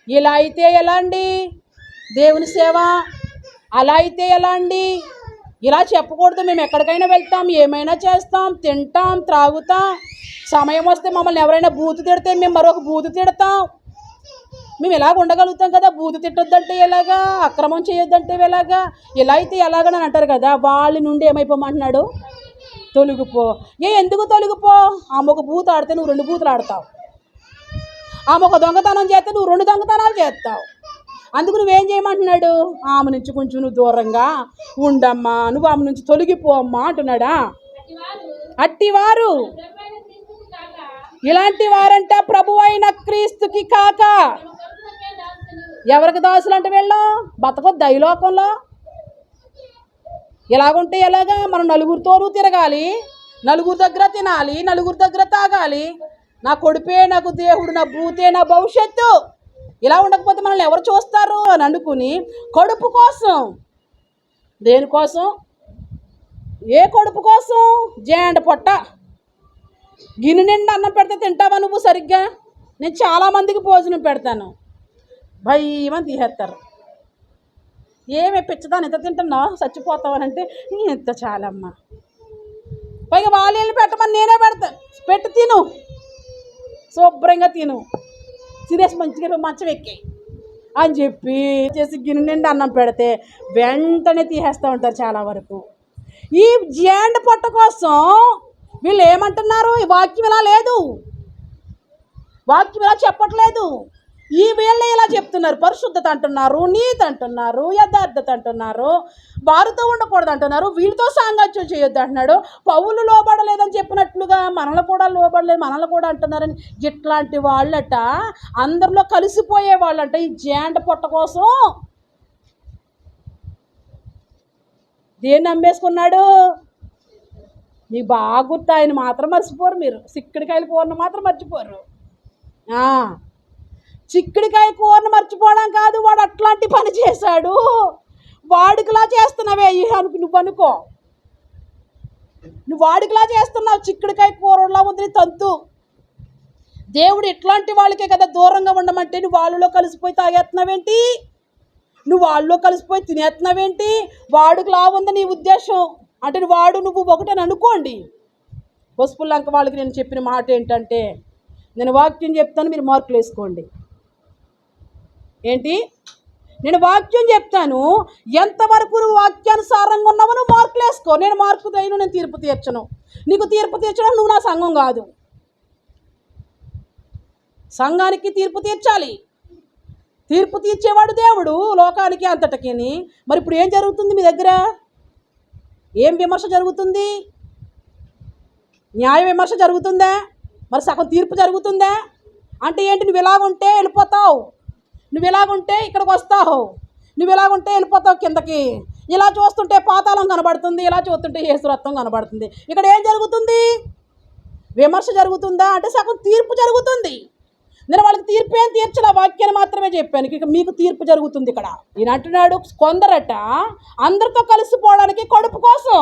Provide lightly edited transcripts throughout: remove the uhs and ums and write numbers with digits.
ఇలా అయితే ఎలా అండి దేవుని సేవ? అలా అయితే ఎలా అండి? ఇలా చెప్పకూడదు. మేము ఎక్కడికైనా వెళ్తాం, ఏమైనా చేస్తాం, తింటాం, త్రాగుతాం. సమయం వస్తే మమ్మల్ని ఎవరైనా బూతు తిడితే మేము మరొక బూతు తిడతాం. మేము ఇలాగ ఉండగలుగుతాం కదా. బూతు తిట్టొద్దంటే ఎలాగా, అక్రమం చేయొద్దంటే ఎలాగా, ఇలా అయితే ఎలాగని అంటారు కదా. వాళ్ళ నుండి ఏమైపోమంటున్నాడు? తొలగిపో. ఎందుకు తొలగిపో? ఆమె ఒక బూతు ఆడితే నువ్వు 2 బూతులు ఆడతావు. ఆమె ఒక దొంగతనం చేస్తే నువ్వు 2 దొంగతనాలు చేస్తావు. అందుకు నువ్వేం చేయమంటున్నాడు? ఆమె నుంచి కొంచెం నువ్వు దూరంగా ఉండమ్మా, నువ్వు ఆమె నుంచి తొలగిపో అమ్మా అంటున్నాడా? అట్టివారు ఇలాంటి వారంట ప్రభు అయిన క్రీస్తుకి కాక ఎవరికి దాసులు అంటే వీళ్ళు? బతకొద్దు ఈ లోకంలో. ఎలాగుంటే ఎలాగా? మనం నలుగురితోనూ తిరగాలి, నలుగురి దగ్గర తినాలి, నలుగురి దగ్గర తాగాలి. నా కొడుపే నాకు దేవుడు, నా భూతే నా భవిష్యత్తు. ఇలా ఉండకపోతే మనల్ని ఎవరు చూస్తారు అని అనుకుని కడుపు కోసం, దేనికోసం? ఏ కడుపు కోసం? జేండ పొట్ట. గిన్నె నిండా అన్నం పెడితే తింటావా నువ్వు సరిగ్గా? నేను చాలామందికి భోజనం పెడతాను, భయమని తీసేస్తారు. ఏమే పిచ్చదాన్ని ఇంత తింటున్నావు, చచ్చిపోతావనంటే ఇంత చాలమ్మా. పైగా వాళ్ళు పెట్టమని నేనే పెడతాను. పెట్టి తిను, శుభ్రంగా తిను, తినేసి మంచిగా మంచం ఎక్కి అని చెప్పి చేసి గిన్నె నిండా అన్నం పెడితే వెంటనే తీసేస్తూ ఉంటారు చాలా వరకు. ఈ జేండ పొట్ట కోసం వీళ్ళు ఏమంటున్నారు? ఈ వాక్యం ఇలా లేదు, వాక్యం ఇలా చెప్పట్లేదు. ఈ వీళ్ళే ఇలా చెప్తున్నారు. పరిశుద్ధత అంటున్నారు, నీతి అంటున్నారు, యథార్థత అంటున్నారు, వారితో ఉండకూడదు అంటున్నారు, వీళ్ళతో సాంగత్యం చేయొద్దు అంటున్నాడు. పౌలు లోబడలేదని చెప్పినట్లుగా మనల్ని కూడా లోబడలేదు, మనల్ని కూడా అంటున్నారని. ఇట్లాంటి వాళ్ళట అందరిలో కలిసిపోయే వాళ్ళంట ఈ జేండ పొట్ట కోసం దేన్ని నమ్మేసుకున్నాడు? నీకు బాగా గుర్తు, ఆయన మాత్రం మర్చిపోరు. మీరు చిక్కుడికాయల కూరను మాత్రం మర్చిపోరు. చిక్కుడికాయ కూరను మర్చిపోవడం కాదు, వాడు అట్లాంటి పని చేశాడు. వాడికిలా చేస్తున్నావే నువ్వు అనుకో, నువ్వు వాడికిలా చేస్తున్నావు. చిక్కుడికాయ కూరలా ఉంది తంతు. దేవుడు ఇట్లాంటి వాళ్ళకే కదా దూరంగా ఉండమంటే నువ్వు వాళ్ళలో కలిసిపోయి తాగేస్తున్నావేంటి? నువ్వు వాళ్ళలో కలిసిపోయి తినేస్తున్నావేంటి? వాడికి లా ఉంది నీ ఉద్దేశం అంటే వాడు నువ్వు ఒకటని అనుకోండి. పసుపుల్లంక వాళ్ళకి నేను చెప్పిన మాట ఏంటంటే, నేను వాక్యం చెప్తాను, మీరు మార్కులు వేసుకోండి. ఏంటి? నేను వాక్యం చెప్తాను, ఎంతవరకు నువ్వు వాక్యానుసారంగా ఉన్నావో నువ్వు మార్కులు వేసుకో. నేను మార్కు వేయను, నేను తీర్పు తీర్చను. నీకు తీర్పు తీర్చడం నువ్వు నా సంఘం కాదు. సంఘానికి తీర్పు తీర్చాలి. తీర్పు తీర్చేవాడు దేవుడు లోకానికి అంతటికి. మరి ఇప్పుడు ఏం జరుగుతుంది మీ దగ్గర? ఏం విమర్శ జరుగుతుంది? న్యాయ విమర్శ జరుగుతుందా? మరి సగం తీర్పు జరుగుతుందా? అంటే ఏంటి? నువ్వు ఇలాగుంటే వెళ్ళిపోతావు, నువ్వు ఇలాగుంటే ఇక్కడికి వస్తావు, నువ్వు ఇలాగుంటే వెళ్ళిపోతావు కిందకి. ఇలా చూస్తుంటే పాతాళం కనబడుతుంది, ఇలా చూస్తుంటే యేసు రక్తం కనబడుతుంది. ఇక్కడ ఏం జరుగుతుంది? విమర్శ జరుగుతుందా? అంటే సగం తీర్పు జరుగుతుంది. నేను వాళ్ళకి తీర్పు ఏం తీర్చలే, వాక్యాన్ని మాత్రమే చెప్పాను. ఇక మీకు తీర్పు జరుగుతుంది ఇక్కడ. ఈయన అంటున్నాడు, కొందరట అందరితో కలిసిపోవడానికి కడుపు కోసం,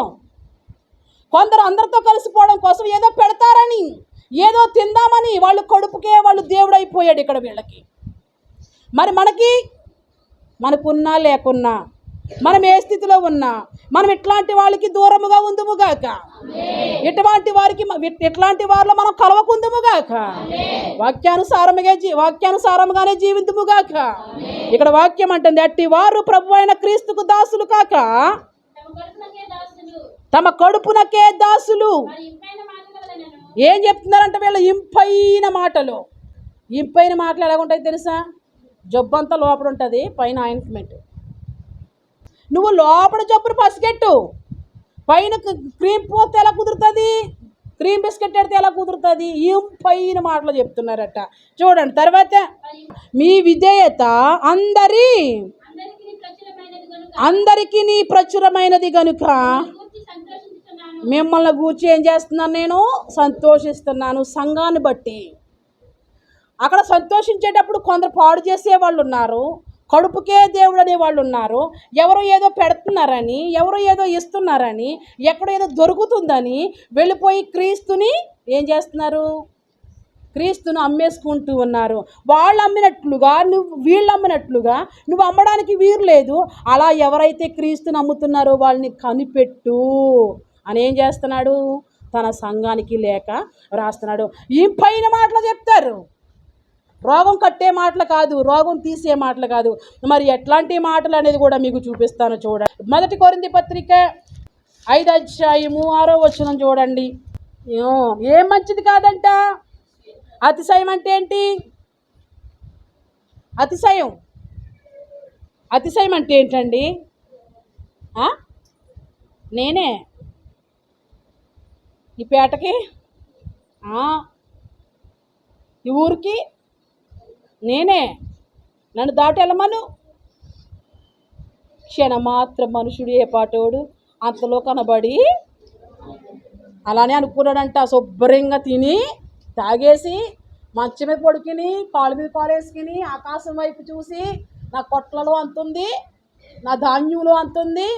కొందరు అందరితో కలిసిపోవడం కోసం ఏదో పెడతారని, ఏదో తిందామని వాళ్ళు కడుపుకే వాళ్ళు దేవుడు అయిపోయాడు ఇక్కడ వీళ్ళకి. మరి మనకున్నా లేకున్నా, మనం ఏ స్థితిలో ఉన్నా, మనం ఇట్లాంటి వాళ్ళకి దూరముగా ఉందుముగాక, ఇట్లాంటి వారిలో మనం కలవకుందుముగాక, వాక్యానుసారముగానే జీవిందుముగాక. ఇక్కడ వాక్యం అంటుంది, అట్టి వారు ప్రభు అయిన క్రీస్తుకు దాసులు కాక తమ కడుపునకే దాసులు. ఏం చెప్తున్నారంటే వీళ్ళు ఇంపైన మాటలు. ఇంపైన మాటలు ఎలాగుంటాయి తెలుసా? జబ్బంతా లోపల ఉంటుంది, పైన ఆయింట్మెంట్. నువ్వు లోపల జబ్బును పసిగట్టు, పైన క్రీమ్ పోతే ఎలా కుదురుతుంది? క్రీమ్ బిస్కెట్ పెడితే ఎలా కుదురుతుంది? ఇంపైన మాటలు చెప్తున్నారట. చూడండి తర్వాత, మీ విధేయత అందరికీ నీ ప్రచురమైనది గనుక మిమ్మల్ని గూర్చి ఏం చేస్తున్నాను? నేను సంతోషిస్తున్నాను. సంఘాన్ని బట్టి అక్కడ సంతోషించేటప్పుడు కొందరు పాడు చేసే వాళ్ళు ఉన్నారు, కడుపుకే దేవుడు అనే వాళ్ళు ఉన్నారు. ఎవరో ఏదో పెడుతున్నారని, ఎవరో ఏదో ఇస్తున్నారని, ఎక్కడో ఏదో దొరుకుతుందని వెళ్ళిపోయి క్రీస్తుని ఏం చేస్తున్నారు? క్రీస్తును అమ్మేసుకుంటూ ఉన్నారు. వాళ్ళు అమ్మినట్లుగా వీళ్ళు అమ్మినట్లుగా నువ్వు అమ్మడానికి వీరు లేదు. అలా ఎవరైతే క్రీస్తుని అమ్ముతున్నారో వాళ్ళని కనిపెట్టు అని ఏం చేస్తున్నాడు? తన సంఘానికి లేఖ రాస్తున్నాడు. ఈ పైన మాటలు చెప్తారు, రోగం కట్టే మాటలు కాదు, రోగం తీసే మాటలు కాదు. మరి ఎట్లాంటి మాటలు అనేది కూడా మీకు చూపిస్తాను చూడండి. 1 కొరింథీ పత్రిక 5:6 చూడండి. ఏం మంచిది కాదంట. అతిశయం అంటే ఏంటి? అతిశయం అంటే ఏంటండి? నేనే ఈ పేటకి, ఈ ఊరికి నేనే, నన్ను దాటి వెళ్ళమను. క్షణమాత్రం మనుషుడు ఏ పాటోడు అంతలో కనబడి అలానే అనుకున్నాడంట. శుభ్రంగా తిని తాగేసి మంచం మీద పడుకుని కాలు మీద కాలు వేసుకుని ఆకాశం వైపు చూసి నా కొట్లలో అంతుంది, నా ధాన్యంలో అంతుంది,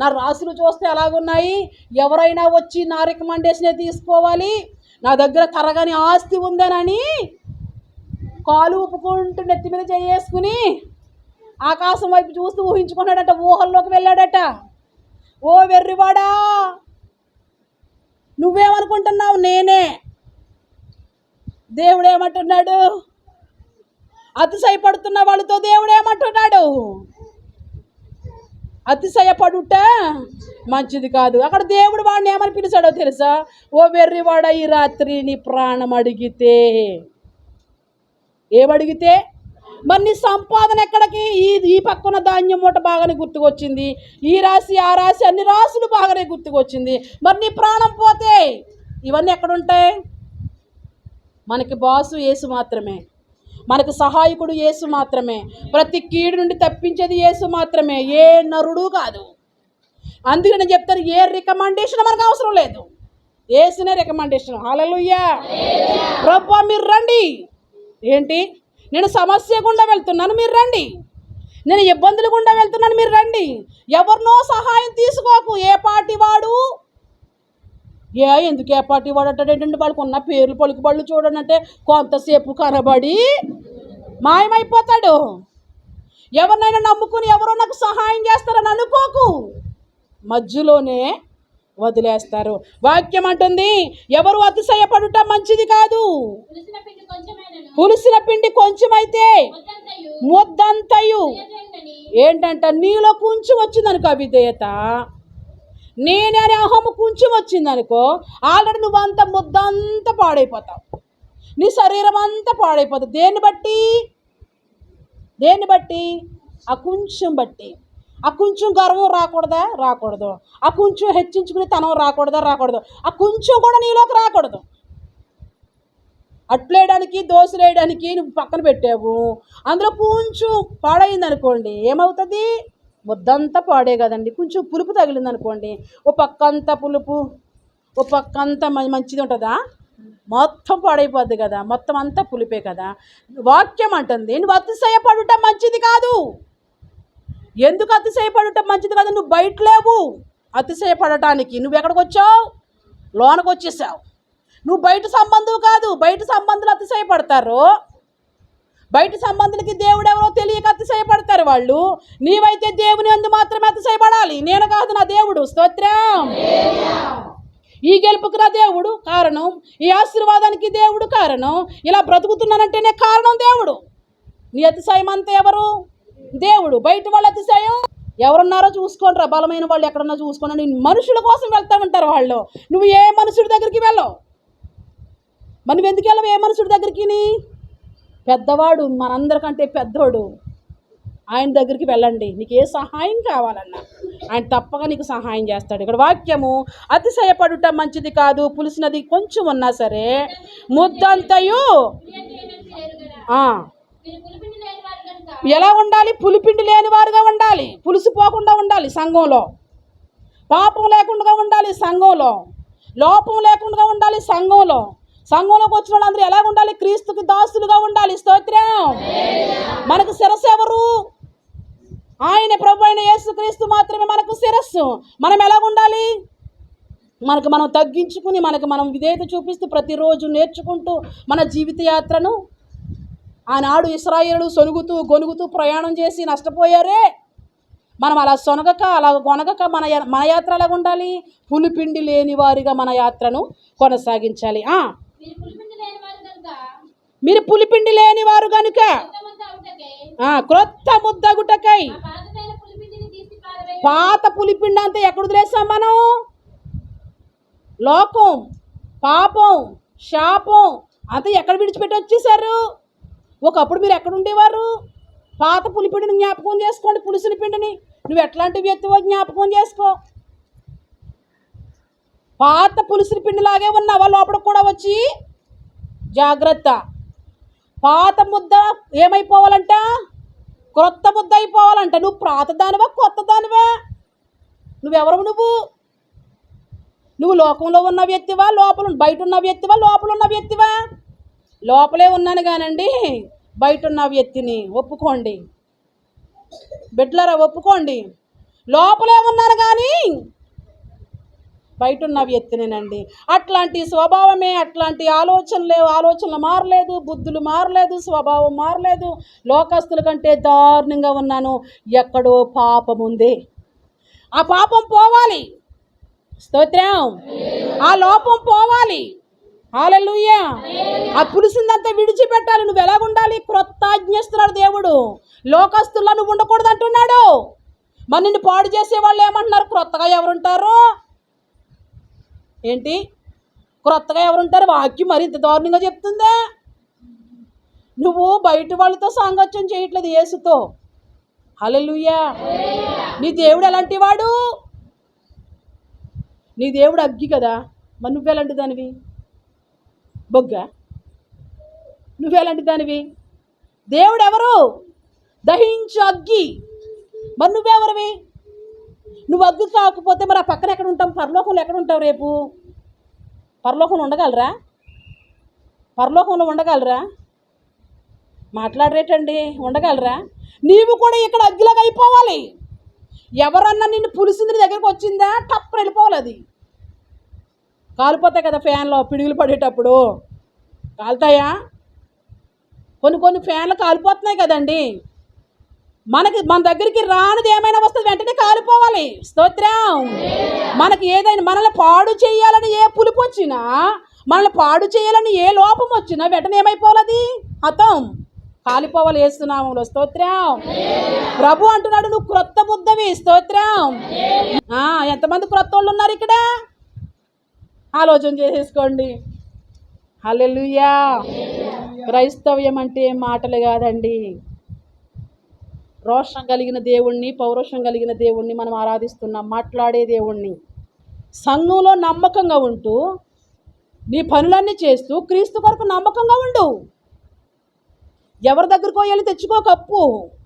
నా రాసులు చూస్తే ఎలాగున్నాయి, ఎవరైనా వచ్చి నా రికమెండేషనే తీసుకోవాలి, నా దగ్గర తరగని ఆస్తి ఉందనని కాలు ఊపుకుంటూ నెత్తి మీద చేసుకుని ఆకాశం వైపు చూస్తూ ఊహించుకున్నాడట. ఊహల్లోకి వెళ్ళాడట. ఓ వెర్రివాడా, నువ్వేమనుకుంటున్నావు? నేనే. దేవుడు ఏమంటున్నాడు? అతిశయపడుతున్న వాళ్ళతో దేవుడు ఏమంటున్నాడు? అతిశయపడుట మంచిది కాదు. అక్కడ దేవుడు వాడిని ఏమని పిలిచాడో తెలుసా? ఓ వెర్రివాడ, ఈ రాత్రి నీ ప్రాణం అడిగితే, ఏమడిగితే? మరి నీ సంపాదన ఎక్కడికి? ఈ పక్కన ధాన్యం మూట బాగానే గుర్తుకొచ్చింది, ఈ రాశి ఆ రాశి అన్ని రాసులు బాగానే గుర్తుకొచ్చింది. మరి నీ ప్రాణం పోతే ఇవన్నీ ఎక్కడుంటాయి? మనకి బాసు యేసు మాత్రమే, మనకు సహాయకుడు యేసు మాత్రమే, ప్రతి కీడు నుండి తప్పించేది యేసు మాత్రమే, ఏ నరుడు కాదు. అందుకే నేను చెప్తాను, ఏ రికమెండేషన్ మనకు అవసరం లేదు, యేసునే రికమెండేషన్. హల్లెలూయా. ప్రభువా మీరు రండి. ఏంటి? నేను సమస్య గుండా వెళ్తున్నాను, మీరు రండి. నేను ఇబ్బందులు గుండా వెళ్తున్నాను, మీరు రండి. ఎవరినో సహాయం తీసుకోకు. ఏ పార్టీ వాడు, ఎందుకు ఏ పార్టీ వాడు అంటాడేంటంటే, వాళ్ళకు ఉన్న పేర్లు పలుకుబళ్ళు చూడనంటే కొంతసేపు కనబడి మాయమైపోతాడు. ఎవరినైనా నమ్ముకుని ఎవరో నాకు సహాయం చేస్తారని అనుకోకు, మధ్యలోనే వదిలేస్తారు. వాక్యం అంటుంది, ఎవరు అతిశయపడుట మంచిది కాదు. పులిసిన పిండి కొంచెమైతే ముద్దంతయు. ఏంటంట? నీలో కొంచెం వచ్చిందనుకో అవిధేయత, నేనే అనే అహము కొంచెం వచ్చిందనుకో, ఆల్రెడీ నువ్వంతా ముద్దంతా పాడైపోతావు, నీ శరీరం అంతా పాడైపోతుంది. దేన్ని బట్టి? ఆ కొంచెం బట్టి. ఆ కొంచెం గర్వం రాకూడదు. ఆ కొంచెం హెచ్చించుకుని తనం రాకూడదు. ఆ కొంచెం కూడా నీలోకి రాకూడదు. అట్లేయడానికి దోశలేయడానికి నువ్వు పక్కన పెట్టావు, అందులో కొంచెం పాడైంది అనుకోండి, ఏమవుతుంది? ముద్దంతా పాడే కదండి. కొంచెం పులుపు తగిలింది అనుకోండి, ఓ పక్కంతా పులుపు, ఓ పక్కంతా మంచిది ఉంటుందా? మొత్తం పాడైపోద్ది కదా, మొత్తం అంతా పులిపే కదా. వాక్యం అంటుంది, నువ్వు అతిశయపడుట మంచిది కాదు. ఎందుకు అతిశయపడుట మంచిది కాదు? నువ్వు బయట లేవు అతిశయపడటానికి. నువ్వు ఎక్కడికి వచ్చావు? లోనకు వచ్చేసావు. నువ్వు బయట సంబంధం కాదు. బయట సంబంధులు అతిశయపడతారు, బయట సంబంధులకి దేవుడు ఎవరో తెలియక అతిశయపడతారు వాళ్ళు. నీవైతే దేవుని యందు మాత్రమే అతిశయపడాలి. నేను కాదు, నా దేవుడు. స్తోత్రం. ఈ గెలుపుకు నా దేవుడు కారణం, ఈ ఆశీర్వాదానికి దేవుడు కారణం, ఇలా బ్రతుకుతున్నానంటేనే కారణం దేవుడు. నీ అతిశయం అంతా ఎవరు? దేవుడు. బయట వాళ్ళ అతిశయం ఎవరున్నారో చూసుకోండిరా, బలమైన వాళ్ళు ఎక్కడన్నా చూసుకోండి. మనుషుల కోసం వెళ్తా ఉంటారు వాళ్ళు. నువ్వు ఏ మనుషుడి దగ్గరికి వెళ్ళవు. మనం ఎందుకు వెళ్ళవు ఏ మనుషుడి దగ్గరికి? పెద్దవాడు, మనందరికంటే పెద్దోడు, ఆయన దగ్గరికి వెళ్ళండి. నీకు ఏ సహాయం కావాలన్నా ఆయన తప్పగా నీకు సహాయం చేస్తాడు. ఇక్కడ వాక్యము, అతిశయపడుట మంచిది కాదు, పులిసినది కొంచెం ఉన్నా సరే ముద్దంతయు. ఎలా ఉండాలి? పులిపిండి లేని వారుగా ఉండాలి, పులిసిపోకుండా ఉండాలి సంఘంలో, పాపం లేకుండా ఉండాలి సంఘంలో, లోపం లేకుండా ఉండాలి సంఘంలో. సంఘంలోకి వచ్చిన వాళ్ళందరూ ఎలా ఉండాలి? క్రీస్తుకి దాసులుగా ఉండాలి. స్తోత్రం. మనకు శిరస్సు ఎవరు? ఆయన ప్రభు అయిన యేసుక్రీస్తు మాత్రమే మనకు శిరస్సు. మనం ఎలా ఉండాలి? మనకు మనం తగ్గించుకుని మనకు మనం విధేయత చూపిస్తూ ప్రతిరోజు నేర్చుకుంటూ మన జీవిత యాత్రను, ఆనాడు ఇశ్రాయేలు సొనుగుతూ గొనుగుతూ ప్రయాణం చేసి నష్టపోయారే, మనం అలా సొనగక అలా కొనగక మన యాత్ర ఎలాగ ఉండాలి? పులిపిండి లేని వారిగా మన యాత్రను కొనసాగించాలి. మీరు పులిపిండి లేని వారు కనుక క్రొత్త ముద్దగుటకై. పాత పులిపిండి అంతా ఎక్కడ వదిలేసాం మనం? లోకం, పాపం, శాపం అంతా ఎక్కడ విడిచిపెట్టి వచ్చేసారు? ఒకప్పుడు మీరు ఎక్కడ ఉండేవారు? పాత పులిపిండిని జ్ఞాపకం చేసుకోండి. పులుసుని పిండిని నువ్వు ఎట్లాంటి వ్యక్తివో జ్ఞాపకం చేసుకో. పాత పులుసుని పిండిలాగే ఉన్నావా? లోపల కూడా వచ్చి జాగ్రత్త. పాత ముద్ద ఏమైపోవాలంట? క్రొత్త ముద్ద అయిపోవాలంట. నువ్వు పాత దానివా కొత్త దానివా? నువ్వెవరు? నువ్వు లోకంలో ఉన్న వ్యక్తివా? బయట ఉన్న వ్యక్తివా? లోపల ఉన్న వ్యక్తివా? లోపలే ఉన్నాను కానండి, బయట ఉన్న వ్యక్తిని ఒప్పుకోండి బిడ్డలారా, ఒప్పుకోండి. లోపలే ఉన్నాను కానీ బయట ఉన్న వ్యక్తినేనండి. అట్లాంటి స్వభావమే, అట్లాంటి ఆలోచనలు మారలేదు, బుద్ధులు మారలేదు, స్వభావం మారలేదు. లోకస్తుల కంటే దారుణంగా ఉన్నాను. ఎక్కడో పాపం ఉంది, ఆ పాపం పోవాలి. స్తోత్రం. ఆ లోపం పోవాలి. హల్లెలూయా. ఆ పులుసుందంతా విడిచిపెట్టాలి. నువ్వు ఎలాగుండాలి? క్రొత్త ఆజ్ఞిస్తున్నాడు దేవుడు. లోకస్తుల్లో నువ్వు ఉండకూడదు అంటున్నాడు. మరి నిన్ను పాడు చేసే వాళ్ళు ఏమంటున్నారు? క్రొత్తగా ఎవరుంటారు? ఏంటి క్రొత్తగా ఎవరుంటారు? వాక్యం మరి ఇంత దారుణంగా చెప్తుందా? నువ్వు బయట వాళ్ళతో సాంగత్యం చేయట్లేదు, యేసుతో. హల్లెలూయా. నీ దేవుడు ఎలాంటి వాడు? నీ దేవుడు అగ్గి కదా, మరి నువ్వెలాంటి దానివి? బొగ్గ. నువ్వెలాంటి దానివి? దేవుడు ఎవరు? దహించు అగ్గి. మరి నువ్వెవరివి? నువ్వు అగ్గి కాకపోతే మరి ఆ పక్కన ఎక్కడ ఉంటాం? పరలోకంలో ఎక్కడ ఉంటావు రేపు? పరలోకంలో ఉండగలరా? పరలోకంలో ఉండగలరా? మాట్లాడరేటండి, ఉండగలరా? నీవు కూడా ఇక్కడ అగ్గిలాగా అయిపోవాలి. ఎవరన్నా నిన్ను పులిసింది దగ్గరికి వచ్చిందా, టప్పని వెళ్ళిపోవాలి. అది కాలిపోతాయి కదా ఫ్యాన్లో పిడుగులు పడేటప్పుడు, కాలుతాయా? కొన్ని ఫ్యాన్లు కాలిపోతున్నాయి కదండి. మన దగ్గరికి రానిది ఏమైనా వస్తుంది, వెంటనే కాలిపోవాలి. స్తోత్రం. మనకి ఏదైనా మనల్ని పాడు చేయాలని ఏ పులుపు వచ్చినా, మనల్ని పాడు చేయాలని ఏ లోపం వచ్చినా వెంటనే ఏమైపోవాలి? అది హతం, కాలిపోవాలి. యేసునామములో. స్తోత్రం. ప్రభు అంటున్నాడు, నువ్వు క్రొత్త బుద్ధవి. స్తోత్రం. ఎంతమంది క్రొత్త వాళ్ళు ఉన్నారు ఇక్కడ? ఆలోచన చేసేసుకోండి. హల్లెలూయా. క్రైస్తవ్యం అంటే మాటలు కాదండి. రోషం కలిగిన దేవుణ్ణి, పౌరుషం కలిగిన దేవుణ్ణి మనం ఆరాధిస్తున్నాం. మాట్లాడే దేవుణ్ణి. సంఘంలో నమ్మకంగా ఉంటూ నీ పనులన్నీ చేస్తూ క్రీస్తు కొరకు నమ్మకంగా ఉండు. ఎవరి దగ్గరకు వెళ్ళి తెచ్చుకోక అప్పు,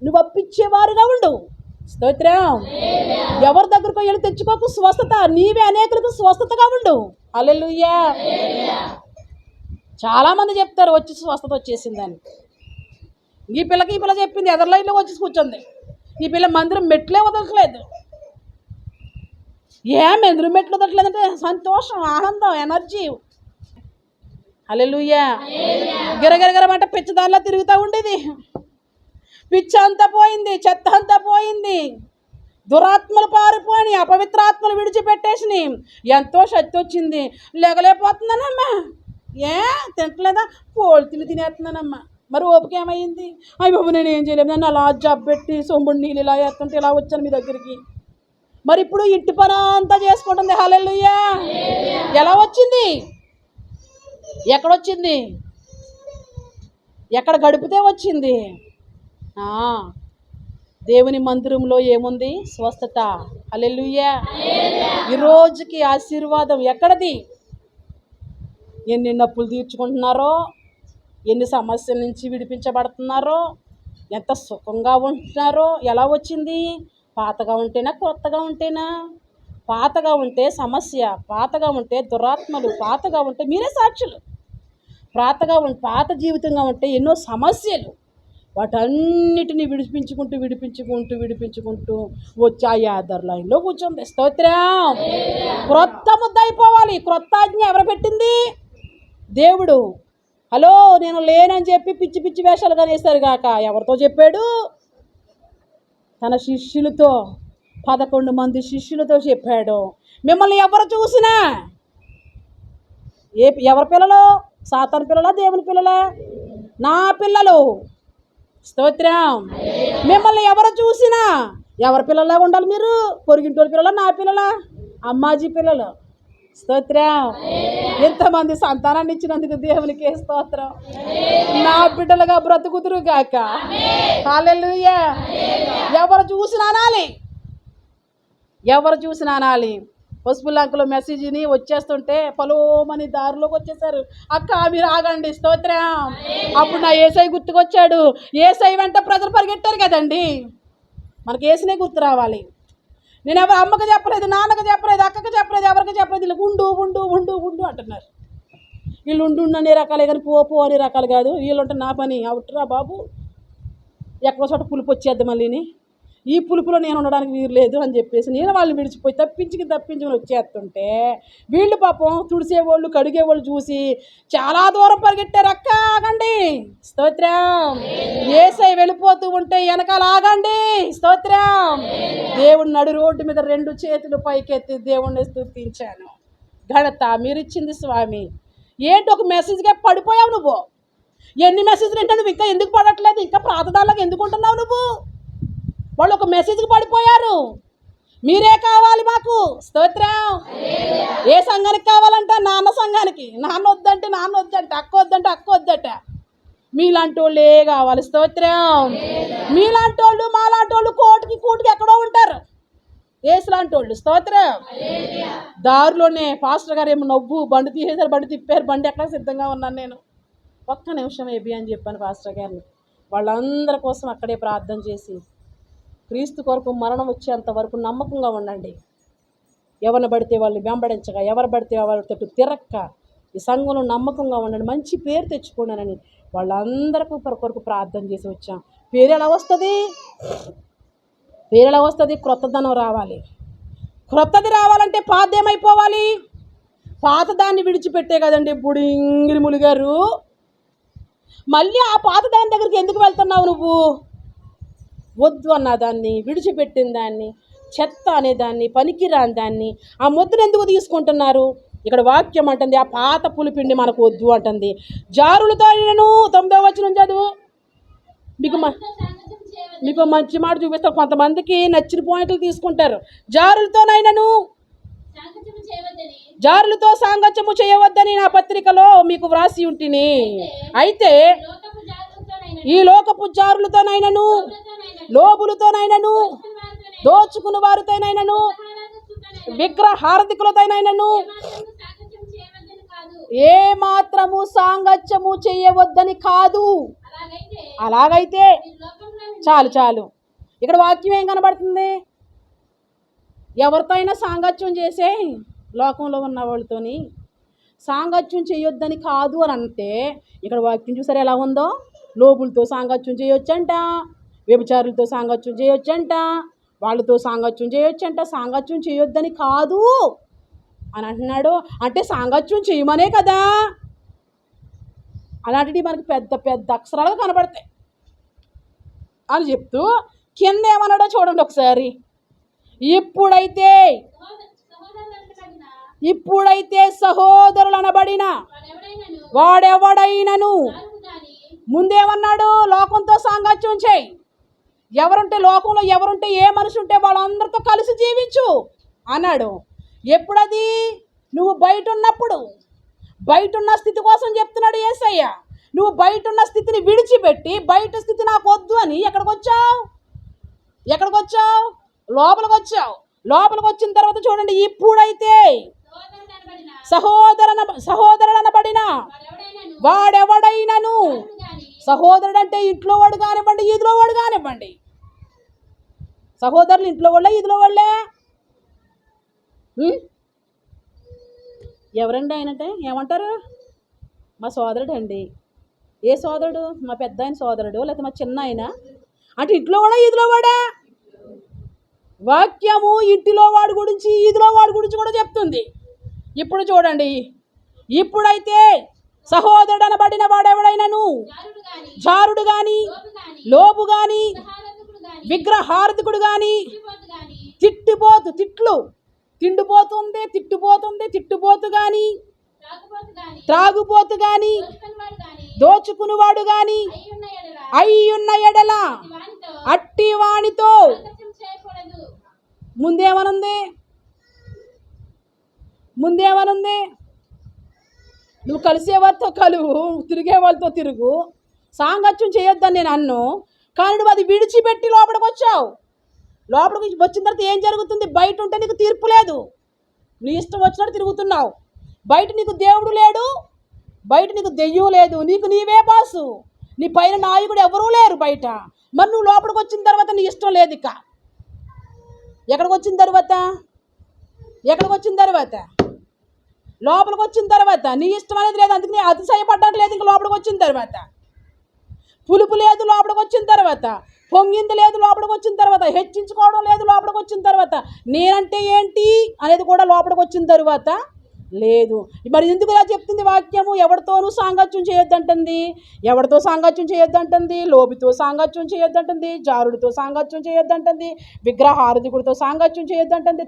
నువ్వు అప్పిచ్చేవారుగా ఉండు. స్తోత్రం. ఎవరి దగ్గరకు వెళ్ళి తెచ్చుకోకు స్వస్థత, నీవే అనేకులకు స్వస్థతగా ఉండు. హల్లెలూయా. చాలామంది చెప్తారు వచ్చి స్వస్థత వచ్చేసిందని. ఈ పిల్ల చెప్పింది, ఎదర్ లైన్లో వచ్చి కూర్చుంది. ఈ పిల్ల మందిరం మెట్లే వదలట్లేదు. మందిరం మెట్లు వదలట్లేదంటే సంతోషం, ఆనందం, ఎనర్జీ. హల్లెలూయా. గిరగిరగరమంట పిచ్చదానిలా తిరుగుతూ ఉండేది. పిచ్చి అంతా పోయింది, చెత్త అంతా పోయింది, దురాత్మలు పారిపోయి, అపవిత్రాత్మలు విడిచిపెట్టేసి ఎంతో శక్తి వచ్చింది. లేగలేకపోతున్నానమ్మా. తింటలేదా? పోల్తిని తినేస్తున్నానమ్మా. మరి ఓపిక ఏమైంది? అయ్యి బాబు నేను ఏం చేయలేము, నన్ను అలా జాబ్ పెట్టి సొంబుడు నీళ్ళు ఇలా వేస్తుంటే ఇలా వచ్చాను మీ దగ్గరికి. మరి ఇప్పుడు ఇంటి పని అంతా చేసుకుంటుంది. హల్లెలూయా. ఎలా వచ్చింది? ఎక్కడొచ్చింది? ఎక్కడ గడిపితే వచ్చింది? దేవుని మందిరంలో ఏముంది? స్వస్థత. హల్లెలూయా. ఈరోజుకి ఆశీర్వాదం ఎక్కడది? ఎన్ని నొప్పులు తీర్చుకుంటున్నారో, ఎన్ని సమస్యల నుంచి విడిపించబడుతున్నారో, ఎంత సుఖంగా ఉంటున్నారో. ఎలా వచ్చింది? పాతగా ఉంటేనా, కొత్తగా ఉంటేనా? పాతగా ఉంటే సమస్య, పాతగా ఉంటే దురాత్మలు, పాతగా ఉంటే మీరే సాక్షులు. పాత జీవితంగా ఉంటే ఎన్నో సమస్యలు, వాటన్నిటిని విడిపించుకుంటూ వచ్చి ఆ యాదర్ లైన్లో కూర్చోంది. స్తోత్రం. క్రొత్త ముద్ద అయిపోవాలి. క్రొత్త ఆజ్ఞ ఎవరు పెట్టింది? దేవుడు. హలో, నేను లేనని చెప్పి పిచ్చి పిచ్చి వేషాలు కనేస్తారు కాక ఎవరితో చెప్పాడు? తన శిష్యులతో, 11 మంది శిష్యులతో చెప్పాడు. మిమ్మల్ని ఎవరు చూసినా ఎవరి పిల్లలు? సాతాను పిల్లలా, దేవుని పిల్లలా? నా పిల్లలు. స్తోత్రం. మిమ్మల్ని ఎవరు చూసినా ఎవరి పిల్లలా ఉండాలి మీరు? పొరిగింటోళ్ళ పిల్లలా, నా పిల్లలా, అమ్మాజీ పిల్లలు. స్తోత్రం. ఎంతమంది సంతానాన్ని ఇచ్చినందుకు దేవునికి స్తోత్రం. నా బిడ్డలుగా బ్రతుకుతురు గాక. హల్లెలూయా. ఎవరు చూసినా అనాలి. పసుపులంకలో మెసేజ్ని వచ్చేస్తుంటే పలోమని దారిలోకి వచ్చేసారు. అక్క మీరు ఆగండి. స్తోత్రం. అప్పుడు నా ఏసై గుర్తుకొచ్చాడు. ఏసై వెంట ప్రజలు పరిగెట్టారు కదండి. మనకి ఏసునే గుర్తు రావాలి. నేను ఎవరు అమ్మకు చెప్పలేదు, నాన్నకు చెప్పలేదు, అక్కకు చెప్పలేదు, ఎవరికి చెప్పలేదు. వీళ్ళు ఉండు అంటున్నారు. వీళ్ళు ఉండు అనే రకాలే కానీ పో అనే రకాలు కాదు. వీళ్ళు ఉంటే నా పని అవుట్రా బాబు. ఎక్కడో చోట పులుపు వచ్చేద్ది మళ్ళీని. ఈ పులుపులో నేను ఉండడానికి వీరు లేదు అని చెప్పేసి నేను వాళ్ళని విడిచిపోయి తప్పించుకుని వచ్చేస్తుంటే వీళ్ళు పాపం తుడిసేవాళ్ళు, కడిగేవాళ్ళు చూసి చాలా దూరం పరిగెట్టారు. అక్క ఆగండి. స్తోత్రం. ఏసై వెళ్ళిపోతూ ఉంటే వెనకాల ఆగండి. స్తోత్రం. దేవుడు నడు రోడ్డు మీద 2 చేతులు పైకెత్తి దేవుణ్ణి స్తుతించాను. ఘనత మీరిచ్చింది స్వామి. ఏంటి ఒక మెసేజ్గా పడిపోయావు నువ్వు? ఎన్ని మెసేజ్లు ఏంటో నువ్వు ఇంకా ఎందుకు పడట్లేదు? ఇంకా ప్రాతదాలకు ఎందుకు ఉంటున్నావు నువ్వు? వాళ్ళు ఒక మెసేజ్కి పడిపోయారు. మీరే కావాలి మాకు. స్తోత్రం. ఏ సంఘానికి కావాలంట? నాన్న సంఘానికి. నాన్న వద్దంటే అక్క వద్దట. మీలాంటి వాళ్ళే కావాలి. స్తోత్రం. మీలాంటి వాళ్ళు, మాలాంటి వాళ్ళు కోటికి ఎక్కడో ఉంటారు. ఏసులాంటి వాళ్ళు. స్తోత్రం. దారిలోనే పాస్టర్ గారు ఏమో నవ్వు బండి తీసేసారు, బండి తిప్పారు. బండి ఎక్కడ సిద్ధంగా ఉన్నాను నేను. ఒక్క నిమిషం ఏబి అని చెప్పాను పాస్టర్ గారిని. వాళ్ళందరి కోసం అక్కడే ప్రార్థన చేసి క్రీస్తు కొరకు మరణం వచ్చేంత వరకు నమ్మకంగా ఉండండి. ఎవరిని పడితే వాళ్ళని వెంబడించగా, ఎవరు పడితే వాళ్ళతో తిరక్క ఈ సంఘంలో నమ్మకంగా ఉండండి, మంచి పేరు తెచ్చుకున్నానని వాళ్ళందరికీ కొరకు ప్రార్థన చేసి వచ్చాం. పేరు ఎలా వస్తుంది? క్రొత్తదనం రావాలి. క్రొత్తది రావాలంటే పాతేమైపోవాలి? పాత దాన్ని విడిచిపెట్టే కదండి ఇప్పుడు ఇంగిరిములు గారు. మళ్ళీ ఆ పాత దాని దగ్గరికి ఎందుకు వెళ్తున్నావు నువ్వు? వద్దు అన్న దాన్ని, విడిచిపెట్టిన దాన్ని, చెత్త అనేదాన్ని, పనికిరాని దాన్ని, ఆ ముద్రను ఎందుకు తీసుకుంటున్నారు? ఇక్కడ వాక్యం అంటుంది ఆ పాత పులిపిండి మనకు వద్దు అంటుంది. జారులతో నేను 9వ వచనం చదువు. మీకు మంచి మాట చూపిస్తారు. కొంతమందికి నచ్చిన పాయింట్లు తీసుకుంటారు. జారులతో సాంగత్యము చేయవద్దని నా పత్రికలో మీకు వ్రాసి ఉంటిని. అయితే ఈ లోకపు జారులతోనైనను, లోబులతోనైనను, దోచుకుని వారితోనైనను, విగ్రహారధికులతోనైనను ఏ మాత్రము సాంగత్యము చేయవద్దని కాదు. అలాగైతే చాలు. ఇక్కడ వాక్యం ఏం కనబడుతుంది? ఎవరితో అయినా సాంగత్యం చేసే లోకంలో ఉన్న వాళ్ళతోని సాంగత్యం చేయొద్దని కాదు అని అంటే ఇక్కడ వాక్యం చూసారు ఎలా ఉందో? లోబులతో సాంగత్యం చేయొచ్చంట, వ్యభిచారులతో సాంగత్యం చేయొచ్చంట, వాళ్ళతో సాంగత్యం చేయొచ్చంట. సాంగత్యం చేయొద్దని కాదు అని అంటున్నాడు. అంటే సాంగత్యం చేయమనే కదా. అలాంటివి మనకి పెద్ద పెద్ద అక్షరాలుగా కనబడతాయి అని చెప్తూ కింద ఏమన్నాడో చూడండి ఒకసారి. ఇప్పుడైతే సహోదరులు అనబడిన వాడెవడైనను, ముందేమన్నాడు? లోకంతో సాంగత్యం చేయి. ఎవరుంటే లోకంలో ఎవరుంటే ఏ మనిషి ఉంటే వాళ్ళందరితో కలిసి జీవించు అన్నాడు. ఎప్పుడది? నువ్వు బయట ఉన్నప్పుడు. బయట ఉన్న స్థితి కోసం చెప్తున్నాడు యేసయ్య. నువ్వు బయట ఉన్న స్థితిని విడిచిపెట్టి బయట స్థితి నాకు వద్దు అని ఎక్కడికి వచ్చావు? లోపలికి వచ్చిన తర్వాత చూడండి. ఇప్పుడైతే సహోదరుడు అనబడిన వాడెవడైనను, సహోదరుడు అంటే ఇంట్లో వాడు కానివ్వండి, ఈదులో వాడు కానివ్వండి. సహోదరులు ఇంట్లో వాళ్ళే, ఈదులో వాళ్ళే. ఎవరండి ఆయనంటే ఏమంటారు? మా సోదరుడు అండి. ఏ సోదరుడు? మా పెద్ద ఆయన సోదరుడు లేకపోతే మా చిన్న ఆయన? అంటే ఇంట్లో వాడా ఈదిలో వాడా? వాక్యము ఇంటిలో వాడి గురించి ఈదిలో వాడి గురించి కూడా చెప్తుంది. ఇప్పుడు చూడండి, ఇప్పుడైతే సహోదరుడు అనబడిన వాడెవడైనను జారుడు గాని, లోబు గాని, విగ్రహార్థకుడు గాని, తిట్టుపోతు గాని, త్రాగుపోతు గాని, దోచుకునివాడు గాని అయ్యున్న ఎడల అట్టి వానితో ముందేమనుంది? నువ్వు కలిసే వాళ్ళతో కలువు, తిరిగే వాళ్ళతో తిరుగు, సాంగత్యం చేయొద్దని నేను అన్ను. కానీ నువ్వు అది విడిచిపెట్టి లోపలికి వచ్చావు. లోపలికి వచ్చిన తర్వాత ఏం జరుగుతుంది? బయట ఉంటే నీకు తీర్పు లేదు, నీ ఇష్టం వచ్చినట్టు తిరుగుతున్నావు. బయట నీకు దేవుడు లేడు, బయట నీకు దెయ్యం లేదు, నీకు నీవే బాసు, నీ పైన నాయకుడు ఎవరూ లేరు బయట. మరి నువ్వు లోపలికి వచ్చిన తర్వాత నీ ఇష్టం లేదు. ఇక ఎక్కడికి వచ్చిన తర్వాత లోపలికి వచ్చిన తర్వాత నీ ఇష్టం అనేది లేదు. అందుకని అతిశయపడ్డానికి లేదు. ఇంక లోపలికి వచ్చిన తర్వాత పులుపు లేదు, లోపలికి వచ్చిన తర్వాత పొంగింది లేదు, లోపలికి వచ్చిన తర్వాత హెచ్చించుకోవడం లేదు, లోపలికి వచ్చిన తర్వాత నేనంటే ఏంటి అనేది కూడా లోపలికి వచ్చిన తర్వాత లేదు. మరి ఎందుకు ఇలా చెప్తుంది వాక్యము? ఎవరితోనూ సాంగత్యం చేయొద్దంటుంది. ఎవరితో సాంగత్యం చేయొద్దంటుంది? లోబితో సాంగత్యం చేయొద్దంటుంది, జారుడితో సాంగత్యం చేయొద్దంటుంది, విగ్రహార్థకుడితో సాంగత్యం చేయొద్దంటుంది.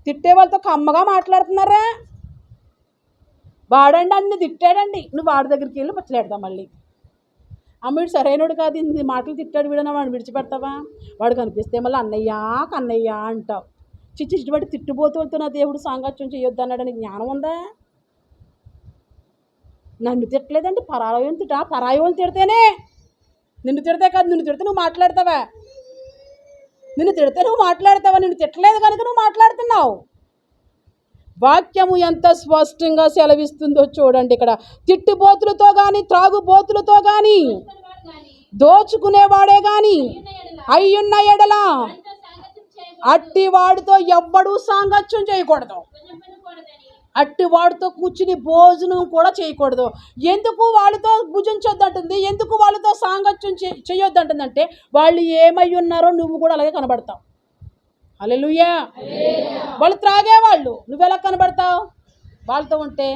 తిట్టేవాళ్ళతో కమ్మగా మాట్లాడుతున్నారా? వాడండి అన్ని తిట్టాడండి, నువ్వు వాడి దగ్గరికి వెళ్ళి పచ్చలేడతావు. మళ్ళీ వీడు సరైనడు కాదు, ఇన్ని మాటలు తిట్టాడు వీడన్నా వాడిని విడిచిపెడతావా? వాడు కనిపిస్తే మళ్ళీ కన్నయ్య అంటావు. చిచ్చిబట్టి తిట్టుబోతులతో నా దేవుడు సాంగత్యం చేయొద్దు అన్నాడని జ్ఞానం ఉందా? నన్ను తిట్టలేదండి, పరాయోని తిడితేనే. నిన్ను తిడితే కాదు, నిన్ను తిడితే నువ్వు మాట్లాడతావా? నిన్ను తిట్టలేదు కనుక నువ్వు మాట్లాడుతున్నావు. వాక్యము ఎంత స్పష్టంగా సెలవిస్తుందో చూడండి. ఇక్కడ తిట్టుబోతులతో కానీ, త్రాగుబోతులతో కానీ, దోచుకునేవాడే కానీ అయ్యున్న ఎడల అట్టి వాడితో ఎవ్వడూ సాంగత్యం చేయకూడదు. అట్టి వాడితో కూర్చుని భోజనం కూడా చేయకూడదు. ఎందుకు వాళ్ళతో భుజించొద్దంటుంది? ఎందుకు వాళ్ళతో సాంగత్యం చేయొద్దంటుందంటే వాళ్ళు ఏమై ఉన్నారో నువ్వు కూడా అలాగే కనబడతావు. హల్లెలూయా. వాళ్ళు త్రాగేవాళ్ళు, నువ్వెలా కనబడతావు? వాళ్ళతో ఉంటే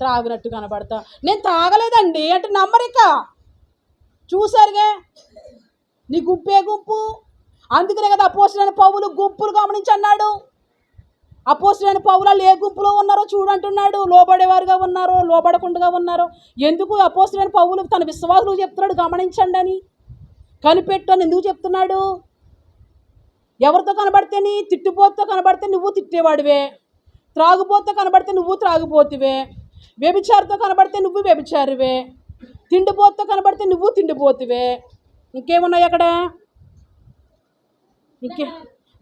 త్రాగినట్టు కనబడతావు. నేను తాగలేదండి అంటే నమ్మరిక. చూసారుగా, నీ గుంపే గుంపు. అందుకనే కదా అపోస్తలుడైన పౌలు గుంపులు గమనించి అన్నాడు. అపోస్తలుడైన పౌలు ఏ గుంపులో ఉన్నారో చూడంటున్నాడు. లోబడేవారుగా ఉన్నారో, లోబడకుండా ఉన్నారో. ఎందుకు అపోస్తలుడైన పౌలు తన విశ్వాసులు చెప్తున్నాడు గమనించండి అని, కనిపెట్టు అని ఎందుకు చెప్తున్నాడు? ఎవరితో కనబడితే నీ తిట్టుబోతుతో కనబడితే నువ్వు తిట్టేవాడివే, త్రాగుబోతుతో కనబడితే నువ్వు త్రాగుబోతువే, వ్యభిచారితో కనబడితే నువ్వు వ్యభిచారివే, తిండిబోతుతో కనబడితే నువ్వు తిండిబోతువే. ఇంకేమున్నాయి అక్కడ?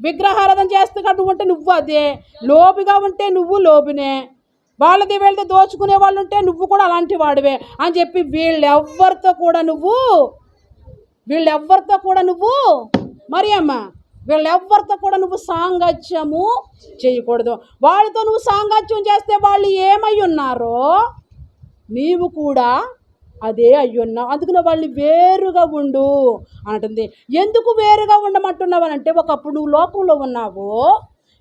విగ్రహారాధన చేస్తే ఉంటే నువ్వు అదే, లోబిగా ఉంటే నువ్వు లోబినే, వాళ్ళది వీళ్ళది దోచుకునే వాళ్ళు ఉంటే నువ్వు కూడా అలాంటి వాడివే అని చెప్పి వీళ్ళెవ్వరితో కూడా నువ్వు మరి అమ్మ వీళ్ళెవ్వరితో కూడా నువ్వు సాంగత్యము చేయకూడదు. వాళ్ళతో నువ్వు సాంగత్యం చేస్తే వాళ్ళు ఏమై ఉన్నారో నీవు కూడా అదే అయ్యున్నావు. అందుకని వాళ్ళని వేరుగా ఉండు అంటుంది. ఎందుకు వేరుగా ఉండమంటున్నావు అంటే, ఒకప్పుడు నువ్వు లోకంలో ఉన్నావు,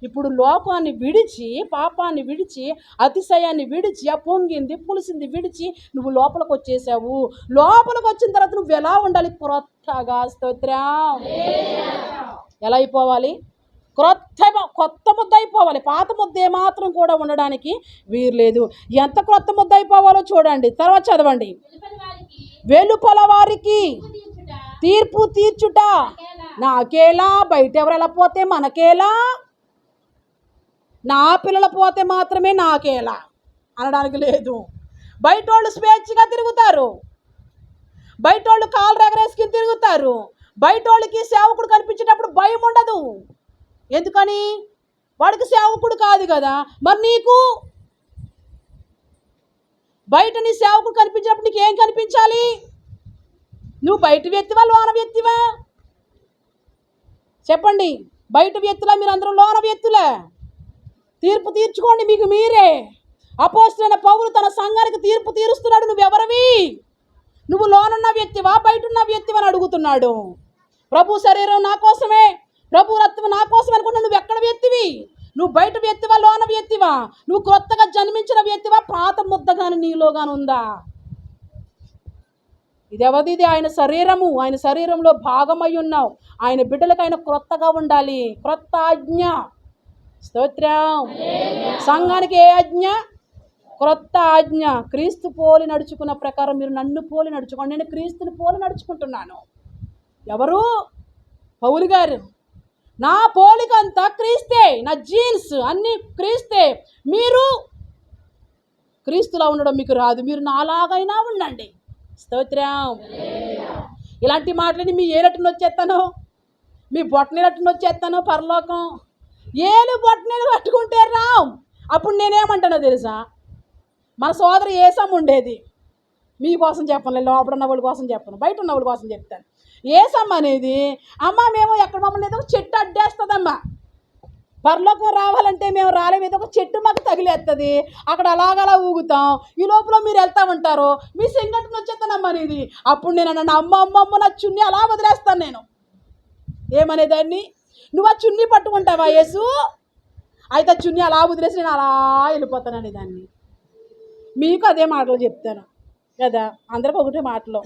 ఇప్పుడు లోకాన్ని విడిచి, పాపాన్ని విడిచి, అతిశయాన్ని విడిచి, ఆ పొంగింది పులిసింది విడిచి నువ్వు లోపలికి వచ్చేసావు. లోపలికి వచ్చిన తర్వాత నువ్వు ఎలా ఉండాలి? క్రొత్తగా. స్తోత్రం. ఎలా అయిపోవాలి? కొత్త ముద్ద అయిపోవాలి. పాత ముద్ద ఏమాత్రం కూడా ఉండడానికి వీర్లేదు. ఎంత క్రొత్త ముద్ద అయిపోవాలో చూడండి. తర్వాత చదవండి. వెలుపల వారికి తీర్పు తీర్చుట నాకేలా, బయట ఎవరెలా పోతే మనకేలా, నా పిల్లలు పోతే మాత్రమే నాకేలా అనడానికి లేదు. బయట వాళ్ళు స్వేచ్ఛగా తిరుగుతారు, బయట వాళ్ళు కాళ్ళు ఎగరేసుకుని తిరుగుతారు, బయట వాళ్ళకి సేవకుడు కనిపించేటప్పుడు భయం ఉండదు. ఎందుకని? వాడికి సేవకుడు కాదు కదా. మరి నీకు బయట నీ సేవకుడు కనిపించినప్పుడు నీకు ఏం కనిపించాలి? నువ్వు బయట వ్యక్తివా, లోన వ్యక్తివా? చెప్పండి. బయట వ్యక్తులా? మీరు అందరూ లోన వ్యక్తులే. తీర్పు తీర్చుకోండి మీకు మీరే. అపోస్తలుడైన పౌలు తన సంఘానికి తీర్పు తీరుస్తున్నాడు. నువ్వెవరివి? నువ్వు లోనున్న వ్యక్తివా, బయట ఉన్న వ్యక్తివా అని అడుగుతున్నాడు. ప్రభు శరీరం నా కోసమే, ప్రభు రక్తం నా కోసమే అనుకున్నా. నువ్వు ఎక్కడ వ్యక్తివి? నువ్వు బయట వ్యక్తివా, లోన వ్యక్తివా? నువ్వు కొత్తగా జన్మించిన వ్యక్తివా, పాత ముద్దగాని నీలోగాని ఉందా? ఇది ఎవరిది? ఇది ఆయన శరీరము. ఆయన శరీరంలో భాగమై ఉన్నావు. ఆయన బిడ్డలకు ఆయన క్రొత్తగా ఉండాలి. క్రొత్త ఆజ్ఞ. స్తోత్రం. సంఘానికి ఏ ఆజ్ఞ? క్రొత్త ఆజ్ఞ. క్రీస్తు పోలి నడుచుకున్న ప్రకారం మీరు నన్ను పోలి నడుచుకోండి. నేను క్రీస్తుని పోలి నడుచుకుంటున్నాను. ఎవరు? పౌలు గారు. నా పోలికంతా క్రీస్తే, నా జీన్స్ అన్నీ క్రీస్తే. మీరు క్రీస్తులా ఉండడం మీకు రాదు, మీరు నాలాగైనా ఉండండి. స్తోత్రం. ఇలాంటి మాటలని మీ ఏలట్టును వచ్చేస్తాను, మీ బొట్టనీలట్టును వచ్చేస్తాను. పరలోకం ఏలు బొట్టనీళ్ళు పట్టుకుంటే రాం. అప్పుడు నేనేమంటానో తెలుసా? మన సోదరు ఏసమ్మ ఉండేది. మీకోసం చెప్పను, లోపల ఉన్న వాళ్ళ కోసం చెప్పను, బయట ఉన్న వాళ్ళ కోసం చెప్తాను. ఏసమ్మ అనేది, అమ్మ మేము ఎక్కడ మమ్మల్ని ఏదో ఒక చెట్టు అడ్డేస్తుందమ్మా, పరలోకం రావాలంటే మేము రాలేము, ఏదో ఒక చెట్టు మాకు తగిలేస్తుంది, అక్కడ అలాగలా ఊగుతాం, ఈ లోపల మీరు వెళ్తా ఉంటారు, మీ సంఘటన వచ్చేస్తానమ్మా అనేది. అప్పుడు నేను అన్నాను, అమ్మ నా చున్నీ అలా వదిలేస్తాను. నేను ఏమనేదాన్ని? నువ్వు ఆ చున్నీ పట్టుకుంటావా యేసు? అయితే చున్నీ అలా వదిలేసి నేను అలా వెళ్ళిపోతాను అనేదాన్ని. మీకు అదే మాటలు చెప్తాను కదా, అందరికి ఒకటే మాటలు.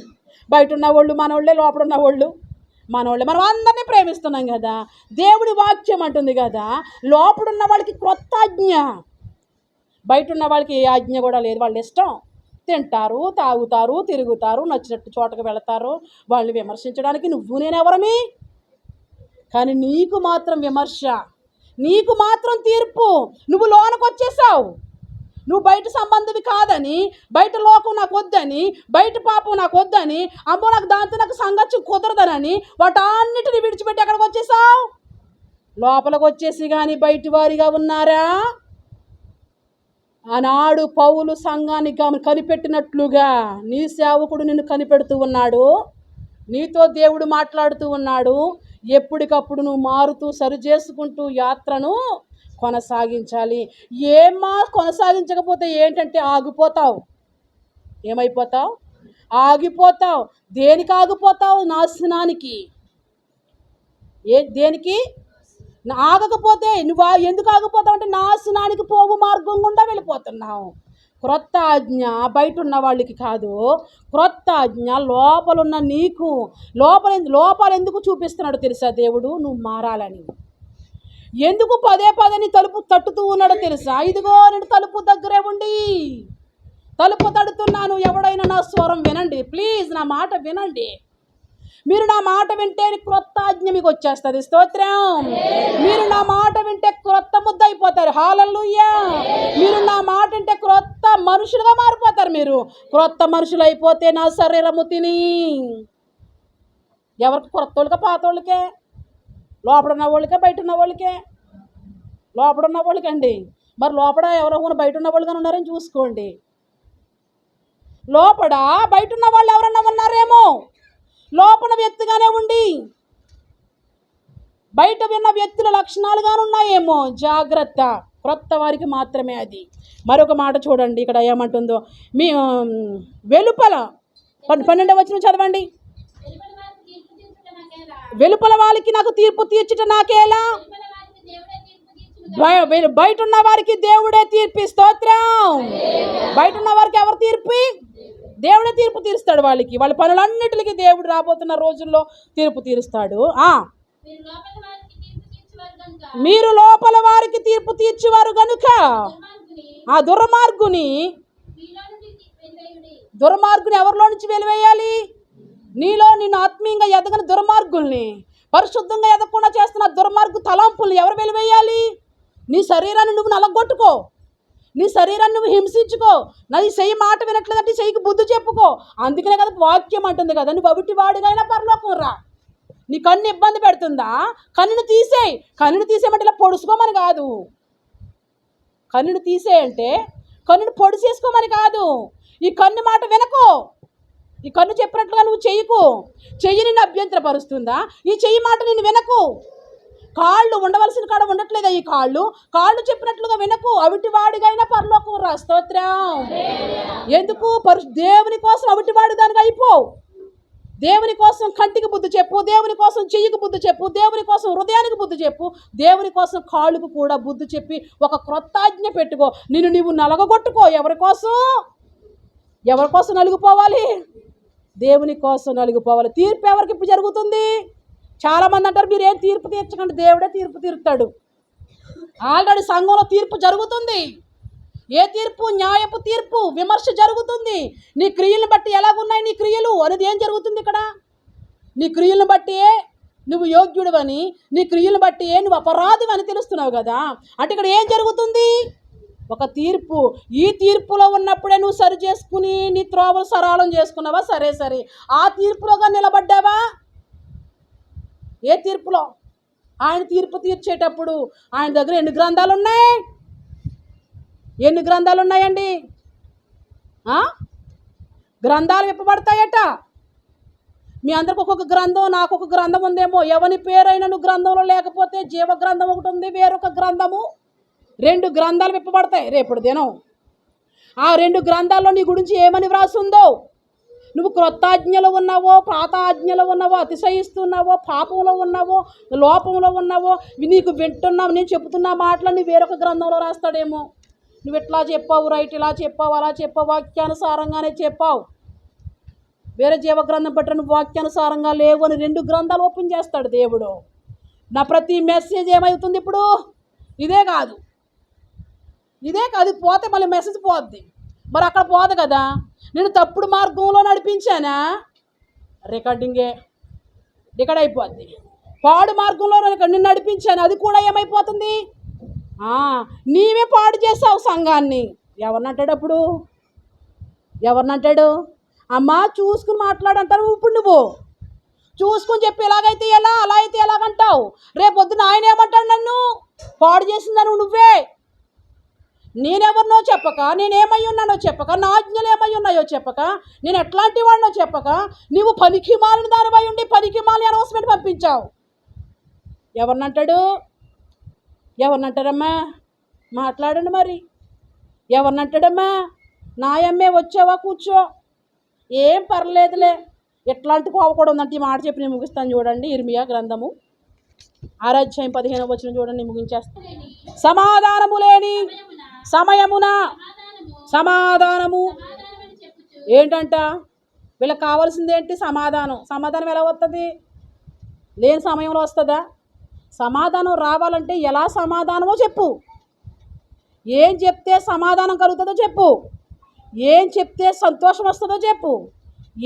బయట ఉన్న వాళ్ళు మనోళ్ళే, లోపల ఉన్న వాళ్ళు మనోళ్ళే. మనం అందరినీ ప్రేమిస్తున్నాం కదా. దేవుడి వాక్యం అంటుంది కదా, లోపల ఉన్న వాళ్ళకి క్రొత్త ఆజ్ఞ, బయట ఉన్న వాళ్ళకి ఏ ఆజ్ఞ కూడా లేదు. వాళ్ళ ఇష్టం. తింటారు, తాగుతారు, తిరుగుతారు, నచ్చినట్టు చోటకు వెళతారు. వాళ్ళని విమర్శించడానికి నువ్వు నేనెవరమి? కానీ నీకు మాత్రం విమర్శ, నీకు మాత్రం తీర్పు. నువ్వు లోనకు వచ్చేసావు. నువ్వు బయట సంబంధివి కాదని, బయట లోకం నాకు వద్దని, బయట పాపం నాకు వద్దని, అమ్మో నాకు దాంతో నాకు సంగతి కుదరదనని వాటన్నిటిని విడిచిపెట్టి ఎక్కడికి వచ్చేసావు? లోపలికి వచ్చేసి కానీ బయటి వారిగా ఉన్నారా? ఆనాడు పౌలు సంఘాన్ని కనిపెట్టినట్లుగా నీ సేవకుడు నిన్ను కనిపెడుతూ ఉన్నాడు. నీతో దేవుడు మాట్లాడుతూ ఉన్నాడు. ఎప్పటికప్పుడు నువ్వు మారుతూ సరి చేసుకుంటూ యాత్రను కొనసాగించాలి. కొనసాగించకపోతే ఏంటంటే ఆగిపోతావు. ఏమైపోతావు? ఆగిపోతావు. దేనికి ఆగిపోతావు? నాశనానికి. దేనికి ఆగకపోతే నువ్వు ఎందుకు ఆగిపోతావు అంటే నాశనానికి పోవు మార్గం గుండా వెళ్ళిపోతున్నావు. క్రొత్త ఆజ్ఞ బయట ఉన్న వాళ్ళకి కాదు, క్రొత్త ఆజ్ఞ లోపలున్న నీకు. లోపాలు ఎందుకు చూపిస్తున్నాడు తెలుసా దేవుడు? నువ్వు మారాలని. ఎందుకు పదే నీ తలుపు తట్టుతూ ఉన్నాడో తెలుసా? ఇదిగో నేను తలుపు దగ్గరే ఉండి తలుపు తడుతున్నాను, ఎవడైనా నా స్వరం వినండి, ప్లీజ్ నా మాట వినండి. మీరు నా మాట వింటే క్రొత్త ఆజ్ఞ మీకు వచ్చేస్తుంది. స్తోత్రం. మీరు నా మాట వింటే క్రొత్త ముద్ద అయిపోతారు. హల్లెలూయా. మీరు నా మాట వింటే క్రొత్త మనుషులుగా మారిపోతారు. మీరు క్రొత్త మనుషులు అయిపోతే నా శరీరము తిని, ఎవరికి? క్రొత్త వాళ్ళకే, పాత వాళ్ళకే, లోపల ఉన్న వాళ్ళకే, బయట ఉన్న వాళ్ళకే. లోపల ఉన్న వాళ్ళకండి. మరి లోపల ఎవరో బయట ఉన్న వాళ్ళుగా ఉన్నారని చూసుకోండి. లోపల బయట ఉన్న వాళ్ళు ఎవరన్నా ఉన్నారేమో, లోపల వ్యక్తిగానే ఉండి బయట ఉన్న వ్యక్తుల లక్షణాలుగానే ఉన్నాయేమో. జాగ్రత్త. క్రొత్త వారికి మాత్రమే అది. మరొక మాట చూడండి ఇక్కడ ఏమంటుందో. మీ వెలుపల 12వ వచనం చదవండి. వెలుపల వాళ్ళకి నాకు తీర్పు తీర్చుట నాకేలా? బయట ఉన్న వారికి దేవుడే తీర్పు. స్తోత్రం. బయట ఉన్న వారికి ఎవరు తీర్పు? దేవుడే తీర్పు తీరుస్తాడు. వాళ్ళ పనులన్నిటికీ దేవుడు రాబోతున్న రోజుల్లో తీర్పు తీరుస్తాడు. మీరు లోపల వారికి తీర్పు తీర్చేవారు గనుక ఆ దుర్మార్గుని ఎవరిలో నుంచి వెలివేయాలి? నిన్ను ఆత్మీయంగా ఎదగని దుర్మార్గుల్ని, పరిశుద్ధంగా ఎదగకుండా చేస్తున్న దుర్మార్గు తలంపుల్ని ఎవరు వెలివేయాలి? నీ శరీరాన్ని నువ్వు నలగొట్టుకో, నీ శరీరాన్ని నువ్వు హింసించుకో. నా చెయ్యి మాట వినట్లేదంటే చెయ్యికి బుద్ధి చెప్పుకో. అందుకనే కదా వాక్యం అంటుంది కదా, నువ్వు అవిటి వాడిగైనా పరలోకం రా. నీ కన్ను ఇబ్బంది పెడుతుందా? కన్నును తీసేయి. కన్నును తీసేయమంటే ఇలా పొడుచుకోమని కాదు. కన్నును తీసేయంటే కన్నును పొడిచేసుకోమని కాదు. ఈ కన్ను మాట వినకో. ఈ కన్ను చెప్పినట్లుగా నువ్వు చెయ్యకు. చెయ్యి నిన్ను అభ్యంతరపరుస్తుందా? ఈ చెయ్యి మాట నిన్ను వినకు. కాళ్ళు ఉండవలసిన కాడ ఉండట్లేదా? ఈ కాళ్ళు చెప్పినట్లుగా వినకు, అవిటివాడిగైనా పరలోకం రా. స్తోత్రం. ఎందుకు? దేవుని కోసం అవిటివాడి దానికి అయిపోవు. దేవుని కోసం కంటికి బుద్ధి చెప్పు, దేవుని కోసం చెయ్యికి బుద్ధి చెప్పు, దేవుని కోసం హృదయానికి బుద్ధి చెప్పు, దేవుని కోసం కాళ్ళకు కూడా బుద్ధి చెప్పి ఒక క్రొత్త ఆజ్ఞ పెట్టుకో. నీవు నలగగొట్టుకో. ఎవరి కోసం నలిగిపోవాలి? దేవుని కోసం నలిగిపోవాలి. తీర్పు ఎవరికి ఇప్పుడు జరుగుతుంది? చాలామంది అంటారు మీరేం తీర్పు తీర్చకండి, దేవుడే తీర్పు తీరుతాడు. ఆల్రెడీ సంఘంలో తీర్పు జరుగుతుంది. ఏ తీర్పు? న్యాయపు తీర్పు, విమర్శ జరుగుతుంది. నీ క్రియలను బట్టి ఎలాగున్నాయి నీ క్రియలు అనేది ఏం జరుగుతుంది ఇక్కడ? నీ క్రియలను బట్టి నువ్వు యోగ్యుడివని, నీ క్రియలను బట్టి నువ్వు అపరాధివని తెలుస్తున్నావు కదా. అంటే ఇక్కడ ఏం జరుగుతుంది? ఒక తీర్పు. ఈ తీర్పులో ఉన్నప్పుడే నువ్వు సరి చేసుకుని నీ త్రోవలు సరళం చేసుకున్నావా? సరే. ఆ తీర్పులోగా నిలబడ్డావా? ఏ తీర్పులో? ఆయన తీర్పు తీర్చేటప్పుడు ఆయన దగ్గర ఎన్ని గ్రంథాలు ఉన్నాయి? ఎన్ని గ్రంథాలు ఉన్నాయండి? గ్రంథాలు విప్పబడతాయట. మీ అందరికి ఒక్కొక్క గ్రంథం, నాకు ఒక గ్రంథం ఉందేమో. ఎవరి పేరైనా నువ్వు గ్రంథంలో లేకపోతే జీవ గ్రంథం ఒకటి ఉంది, వేరొక గ్రంథము. 2 గ్రంథాలు విప్పబడతాయి రేపటి దినం. ఆ 2 గ్రంథాల్లో నీ గురించి ఏమని వ్రాసుందో, నువ్వు క్రొత్త ఆజ్ఞలో ఉన్నావో, పాత ఆజ్ఞలో ఉన్నావో, అతిశయిస్తున్నావో, పాపంలో ఉన్నావో, లోపంలో ఉన్నావో, నీకు వింటున్నావు, నేను చెబుతున్న మాటలన్నీ వేరొక గ్రంథంలో రాస్తాడేమో. నువ్వు ఎట్లా చెప్పావు, రైట్, ఇలా చెప్పావు, అలా చెప్పావు, వాక్యానుసారంగానే చెప్పావు. వేరే జీవగ్రంథం పట్ల నువ్వు వాక్యానుసారంగా లేవు అని 2 గ్రంథాలు ఓపెన్ చేస్తాడు దేవుడు. నా ప్రతి మెసేజ్ ఏమవుతుంది ఇప్పుడు? ఇదే కాదు పోతే మళ్ళీ మెసేజ్ పోద్ది. మరి అక్కడ పోదు కదా. నేను తప్పుడు మార్గంలో నడిపించానా, రికార్డ్ అయిపోద్ది. పాడు మార్గంలో నిన్ను నడిపించాను, అది కూడా ఏమైపోతుంది? నీవే పాడు చేసావు సంఘాన్ని. ఎవరినంటాడు? అమ్మా చూసుకుని మాట్లాడంటారు. ఇప్పుడు నువ్వు చూసుకుని చెప్పి ఎలాగైతే ఎలా, అలా అయితే ఎలాగంటావు. రేపొద్దున ఆయన ఏమంటాడు? నన్ను పాడు చేసిందని నువ్వే. నేనెవరినో చెప్పక, నేనేమై ఉన్నానో చెప్పక, నా ఆజ్ఞలు ఏమై ఉన్నాయో చెప్పక, నేను ఎట్లాంటి వాడినో చెప్పక, నీవు పనికి మాలిన దానిపై ఉండి పనికి మాలిన అనౌన్స్మెంట్ పంపించావు. ఎవరినంటారమ్మా? మాట్లాడండి మరి. ఎవరినంటాడమ్మా? నాయమ్మే వచ్చావా, కూర్చో, ఏం పర్లేదులే. ఎట్లాంటి కోవ కూడా ఉందంటే ఈ మాట చెప్పి నేను ముగిస్తాను. చూడండి, ఇర్మియా గ్రంథము 6వ అధ్యాయం 15వ వచనం చూడండి, ముగించేస్తాను. సమాధానము లేని సమయమున సమాధానము ఏంటంట? వీళ్ళకి కావాల్సింది ఏంటి? సమాధానం ఎలా వస్తుంది? లేని సమయంలో వస్తుందా? సమాధానం రావాలంటే ఎలా సమాధానమో చెప్పు. ఏం చెప్తే సమాధానం కలుగుతుందో చెప్పు. ఏం చెప్తే సంతోషం వస్తుందో చెప్పు.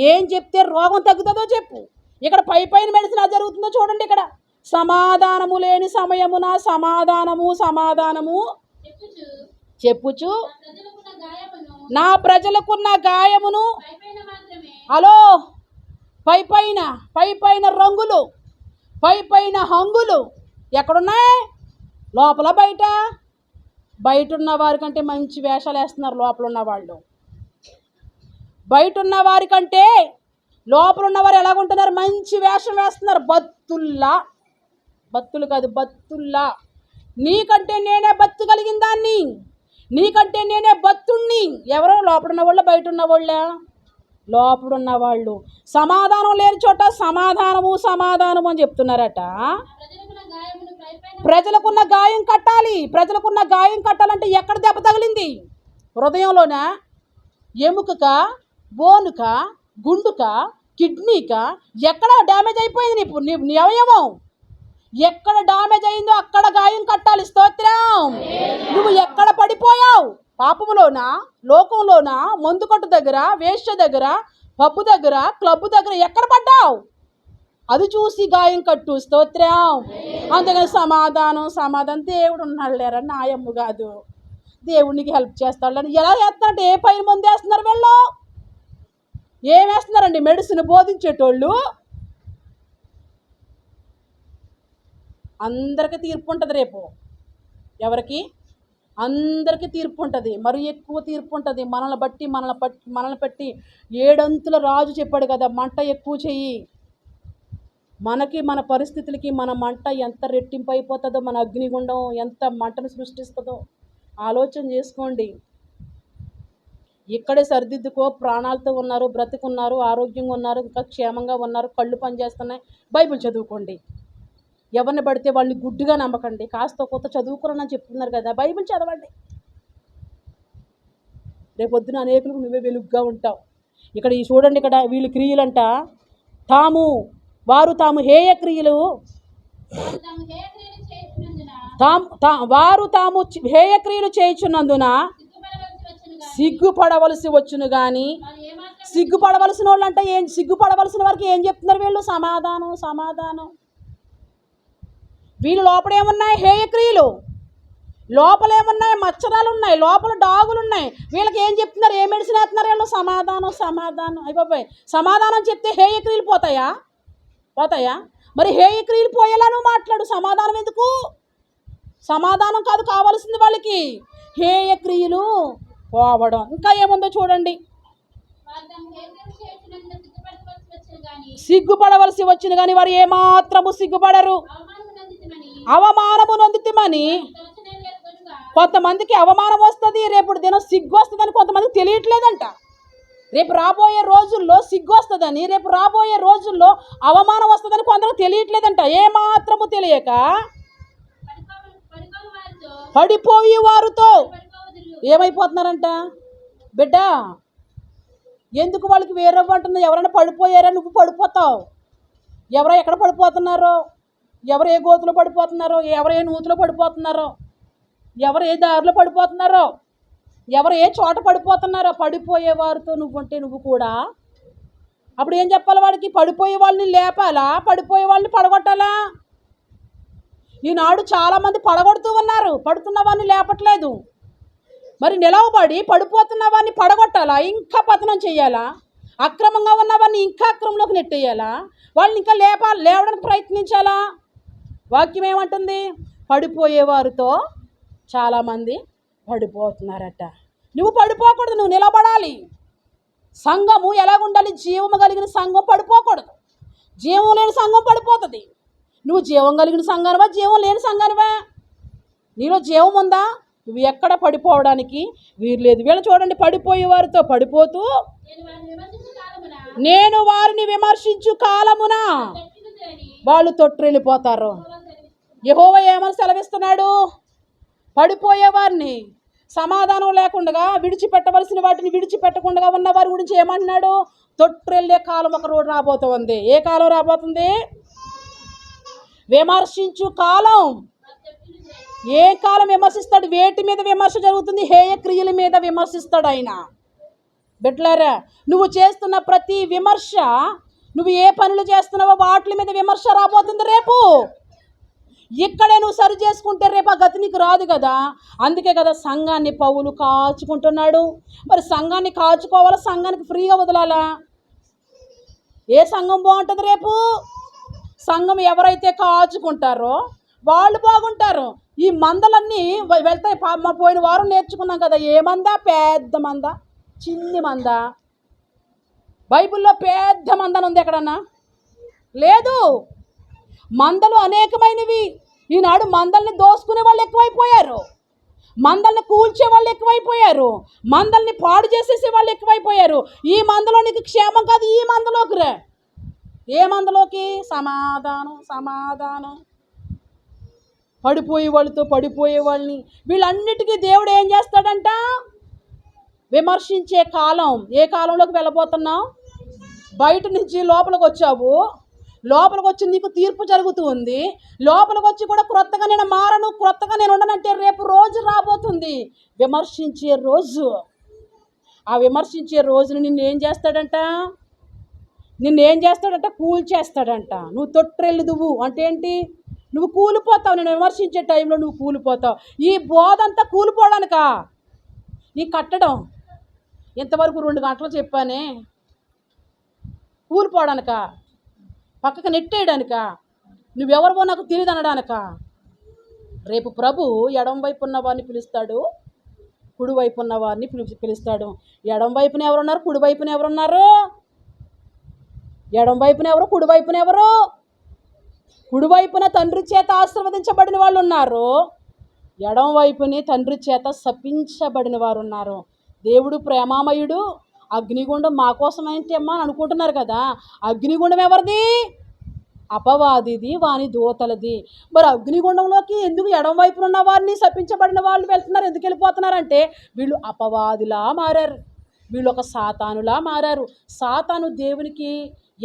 ఏం చెప్తే రోగం తగ్గుతుందో చెప్పు. ఇక్కడ పైన మెడిసిన్ అది జరుగుతుందో చూడండి. ఇక్కడ సమాధానము లేని సమయమున సమాధానము చెప్పుచు నా ప్రజలకున్న గాయమును. హలో, పైపైన రంగులు, పైపైన హంగులు ఎక్కడున్నాయి? లోపల బయట ఉన్న వారికంటే మంచి వేషాలు వేస్తున్నారు లోపల ఉన్న వాళ్ళు. బయట ఉన్న వారికంటే లోపల ఉన్నవారు ఎలాగుంటున్నారు? మంచి వేషం వేస్తున్నారు. బత్తులు కాదు, బత్తుల్లా. నీకంటే నేనే బత్తు కలిగిన దాన్ని, నీకంటే నేనే బత్తుణ్ణి. ఎవరో లోపల ఉన్న వాళ్ళు, బయట ఉన్న వాళ్ళ? లోపల ఉన్న వాళ్ళు. సమాధానం లేని చోట సమాధానము అని చెప్తున్నారట. ప్రజలకున్న గాయం కట్టాలంటే ఎక్కడ దెబ్బ తగిలింది? హృదయంలోనా? ఎముకక, బోనుక, గుండుక, కిడ్నీక? ఎక్కడ డ్యామేజ్ అయిపోయింది నీ అవయవం? ఎక్కడ డ్యామేజ్ అయిందో అక్కడ గాయం కట్టాలి. స్తోత్రం. నువ్వు ఎక్కడ పడిపోయావు? పాపములోనా, లోకంలోనా, మందు కొట్టు దగ్గర, వేశ్య దగ్గర, పబ్బు దగ్గర, క్లబ్ దగ్గర ఎక్కడ పడ్డావు? అది చూసి గాయం కట్టు. స్తోత్రం. అంతేగాని సమాధానం దేవుడు ఉన్నాడు లేరా, నాయమ్ము కాదు. దేవుడికి హెల్ప్ చేస్తాడు. ఎలా చేస్తారంటే ఏ పైన మంది వేస్తున్నారు వీళ్ళు? ఏం వేస్తున్నారండి? మెడిసిన్ బోధించేటోళ్ళు. అందరికీ తీర్పు ఉంటుంది రేపు. ఎవరికి? అందరికీ తీర్పు ఉంటుంది. మరి ఎక్కువ తీర్పు ఉంటుంది. మనల్ని పెట్టి 7 అంతుల రాజు చెప్పాడు కదా, మంట ఎక్కువ చెయ్యి, మనకి మన పరిస్థితులకి మన మంట ఎంత రెట్టింపు అయిపోతుందో, మన అగ్నిగుండం ఎంత మంటను సృష్టిస్తుందో ఆలోచన చేసుకోండి. ఇక్కడే సరిదిద్దుకో, ప్రాణాలతో ఉన్నారు, బ్రతుకున్నారు, ఆరోగ్యంగా ఉన్నారు, ఇంకా క్షేమంగా ఉన్నారు, కళ్ళు పనిచేస్తున్నాయి, బైబిల్ చదువుకోండి. ఎవరిని పడితే వాళ్ళని గుడ్డిగా నమ్మకండి. కాస్త కొత్త చదువుకున్నానని చెప్తున్నారు కదా, బైబిల్ చదవండి. రేపొద్దున అనేకులకు నువ్వే వెలుగుగా ఉంటావు. ఇక్కడ ఈ చూడండి, ఇక్కడ వీళ్ళ క్రియలంట వారు తాము హేయ క్రియలు చేయుచున్నందున సిగ్గుపడవలసి వచ్చును. కానీ సిగ్గుపడవలసిన వాళ్ళు అంటే ఏం, సిగ్గుపడవలసిన వారికి ఏం చెప్తున్నారు వీళ్ళు? సమాధానం. వీళ్ళు లోపల ఏమున్నాయి? హేయ క్రియలు. లోపల ఏమున్నాయి? మచ్చరాలు ఉన్నాయి, లోపల డాగులు ఉన్నాయి. వీళ్ళకి ఏం చెప్తున్నారు? ఏ మెడిసిన్ వేస్తున్నారు వీళ్ళు? సమాధానం. అయిపోయి సమాధానం చెప్తే హేయ క్రియలు పోతాయా? మరి హేయ క్రియలు పోయేలా నువ్వు మాట్లాడు. సమాధానం ఎందుకు? సమాధానం కాదు కావాల్సింది వాళ్ళకి, హేయ క్రియలు పోవడం. ఇంకా ఏముందో చూడండి. సిగ్గుపడవలసి వచ్చిన కానీ వారు ఏమాత్రము సిగ్గుపడరు. అవమానము నొందితిమని కొంతమందికి అవమానం వస్తుంది, రేపు దినం సిగ్గు వస్తుందని కొంతమందికి తెలియట్లేదంట. రేపు రాబోయే రోజుల్లో సిగ్గు వస్తుందని, రేపు రాబోయే రోజుల్లో అవమానం వస్తుందని కొందరికి తెలియట్లేదంట. ఏమాత్రము తెలియక పడిపోయి వారితో ఏమైపోతున్నారంట? బిడ్డ, ఎందుకు వాళ్ళకి వేరే అంటున్నా? ఎవరైనా పడిపోయారా? నువ్వు పడిపోతావు. ఎవరో ఎక్కడ పడిపోతున్నారో, ఎవరు ఏ గోతులో పడిపోతున్నారో, ఎవరు ఏ నూతులో పడిపోతున్నారో, ఎవరు ఏ దారిలో పడిపోతున్నారో, ఎవరు ఏ చోట పడిపోతున్నారో, పడిపోయే వారితో నువ్వుంటే నువ్వు కూడా అప్పుడు ఏం చెప్పాలి వాడికి? పడిపోయే వాళ్ళని లేపాలా? పడిపోయే వాళ్ళని పడగొట్టాలా? ఈనాడు చాలామంది పడగొడుతూ ఉన్నారు, పడుతున్న వాడిని లేపట్లేదు. మరి నిలవబడి పడిపోతున్న వాడిని పడగొట్టాలా? ఇంకా పతనం చేయాలా? అక్రమంగా ఉన్న వాడిని ఇంకా అక్రమంలోకి నెట్టేయాలా? వాళ్ళని ఇంకా లేవడానికి ప్రయత్నించాలా? వాక్యం ఏమంటుంది? పడిపోయేవారితో చాలామంది పడిపోతున్నారట. నువ్వు పడిపోకూడదు, నువ్వు నిలబడాలి. సంఘము ఎలాగుండాలి? జీవము కలిగిన సంఘం పడిపోకూడదు. జీవం లేని సంఘం పడిపోతుంది. నువ్వు జీవం కలిగిన సంఘానివా, జీవం లేని సంఘానివా? నీలో జీవం ఉందా? నువ్వు ఎక్కడ పడిపోవడానికి వీరు లేదు. వీళ్ళు చూడండి, పడిపోయే వారితో పడిపోతూ, నేను వారిని విమర్శించు కాలమున వాళ్ళు తొట్టిల్లిపోతారు. యెహోవా ఏమని సెలవిస్తున్నాడు? పడిపోయేవారిని, సమాధానం లేకుండా విడిచిపెట్టవలసిన వాటిని విడిచిపెట్టకుండా ఉన్న వారి గురించి ఏమంటున్నాడు? తొట్టిల్లే కాలం ఒక రోజు రాబోతుంది. ఏ కాలం రాబోతుంది? విమర్శించు కాలం. ఏ కాలం విమర్శిస్తాడు? వేటి మీద విమర్శ జరుగుతుంది? హేయ క్రియల మీద విమర్శిస్తాడు ఆయన. బిడ్డలారా, నువ్వు చేస్తున్న ప్రతి విమర్శ, నువ్వు ఏ పనులు చేస్తున్నావో వాటి మీద విమర్శ రాబోతుంది రేపు. ఇక్కడే నువ్వు సరి చేసుకుంటే రేపు ఆ గతి నీకు రాదు కదా. అందుకే కదా సంఘాన్ని పౌలు కాచుకుంటున్నాడు. మరి సంఘాన్ని కాచుకోవాలా? సంఘానికి ఫ్రీగా వదలాలా? ఏ సంఘం బాగుంటుంది రేపు? సంఘం ఎవరైతే కాచుకుంటారో వాళ్ళు బాగుంటారు. ఈ మందలన్నీ వెళ్తాయి. పోయిన వారం నేర్చుకున్నాం కదా, ఏ మంద? పెద్ద మంద, చిన్ని మంద. బైబిల్లో పెద్ద మందని ఉంది ఎక్కడన్నా? లేదు. మందలు అనేకమైనవి. ఈనాడు మందల్ని దోసుకునే వాళ్ళు ఎక్కువైపోయారు, మందల్ని కూల్చే వాళ్ళు ఎక్కువైపోయారు, మందల్ని పాడు చేసేసే వాళ్ళు ఎక్కువైపోయారు. ఈ మందలో నీకు క్షేమం కాదు. ఈ మందలోకి రే. ఏ మందలోకి? సమాధానం. పడిపోయే వాళ్ళతో పడిపోయే వాళ్ళని, వీళ్ళన్నిటికీ దేవుడు ఏం చేస్తాడంట? విమర్శించే కాలం. ఏ కాలంలోకి వెళ్ళబోతున్నావు? బయట నుంచి లోపలికి వచ్చావు, లోపలికి వచ్చి నీకు తీర్పు జరుగుతూ ఉంది. లోపలికి వచ్చి కూడా క్రొత్తగా నేను మారను, క్రొత్తగా నేను ఉండనంటే రేపు రోజు రాబోతుంది, విమర్శించే రోజు. ఆ విమర్శించే రోజుని నిన్నేం చేస్తాడంట? కూల్చేస్తాడంట. నువ్వు తొట్టిల్లుదువు అంటే ఏంటి? నువ్వు కూలిపోతావు. నేను విమర్శించే టైంలో నువ్వు కూలిపోతావు. ఈ బోధంతా కూలిపోవడానికా? నీ కట్టడం ఇంతవరకు 2 గంటలు చెప్పానే, కూలిపోవడానికా? పక్కకు నెట్టేయడానికా? నువ్వెవరివో నాకు తెలియదు అనడానికా? రేపు ప్రభు ఎడం వైపు ఉన్న వారిని పిలుస్తాడు, కుడి వైపు ఉన్న వారిని పిలుస్తాడు. ఎడం వైపున ఎవరున్నారు? కుడి వైపున ఎవరున్నారు? ఎడం వైపున ఎవరు? కుడి వైపున ఎవరు? కుడివైపున తండ్రి చేత ఆశీర్వదించబడిన వాళ్ళు ఉన్నారు, ఎడమ వైపుని తండ్రి చేత శపించబడిన వారు ఉన్నారు. దేవుడు ప్రేమామయుడు, అగ్నిగుండం మా కోసం ఏంటి అమ్మా అని అనుకుంటున్నారు కదా. అగ్నిగుండం ఎవరిది? అపవాదిది, వాని దూతలది. మరి అగ్నిగుండంలోకి ఎందుకు ఎడమ వైపున ఉన్న వారిని శపించబడిన వాళ్ళు వెళ్తున్నారు, ఎందుకు వెళ్ళిపోతున్నారంటే వీళ్ళు అపవాదిలా మారారు, వీళ్ళు ఒక సాతానులా మారారు. సాతాను దేవునికి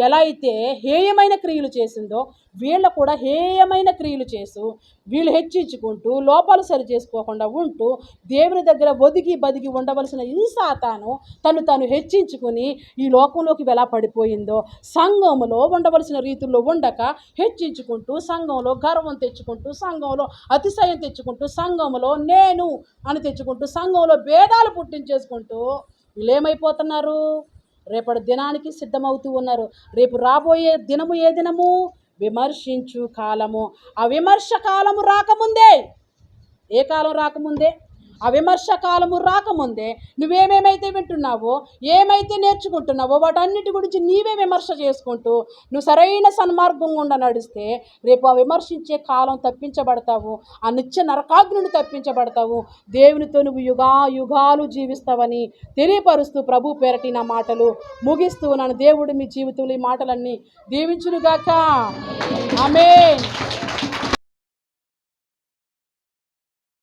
ఎలా అయితే హేయమైన క్రియలు చేసిందో వీళ్ళు కూడా హేయమైన క్రియలు చేస్తూ వీళ్ళు హెచ్చించుకుంటూ లోపాలు సరి చేసుకోకుండా ఉంటూ దేవుని దగ్గర ఒదిగి బదిగి ఉండవలసిన ఈ సాతాను తను హెచ్చించుకుని ఈ లోకంలోకి ఎలా పడిపోయిందో, సంఘంలో ఉండవలసిన రీతుల్లో ఉండక హెచ్చించుకుంటూ సంఘంలో గర్వం తెచ్చుకుంటూ సంఘంలో అతిశయం తెచ్చుకుంటూ సంఘంలో నేను అని తెచ్చుకుంటూ సంఘంలో భేదాలు పుట్టించేసుకుంటూ వీళ్ళు ఏమైపోతున్నారు? రేపటి దినానికి సిద్ధమవుతూ ఉన్నారు. రేపు రాబోయే దినము ఏ దినము? విమర్శించు కాలము. ఆ విమర్శ కాలము రాకముందే, ఏ కాలం రాకముందే? ఆ విమర్శ కాలము రాకముందే నువ్వేమేమైతే వింటున్నావో, ఏమైతే నేర్చుకుంటున్నావో వాటన్నిటి గురించి నీవే విమర్శ చేసుకుంటూ నువ్వు సరైన సన్మార్గం గుండా నడిస్తే రేపు ఆ విమర్శించే కాలం తప్పించబడతావు, ఆ నిత్య నరకాగ్నిని తప్పించబడతావు. దేవునితో నువ్వు యుగాలు జీవిస్తావని తెలియపరుస్తూ ప్రభు పేరటి నా మాటలు ముగిస్తూ నన్ను దేవుడు మీ జీవితంలో ఈ మాటలన్నీ దీవించునుగాక. ఆమేన్.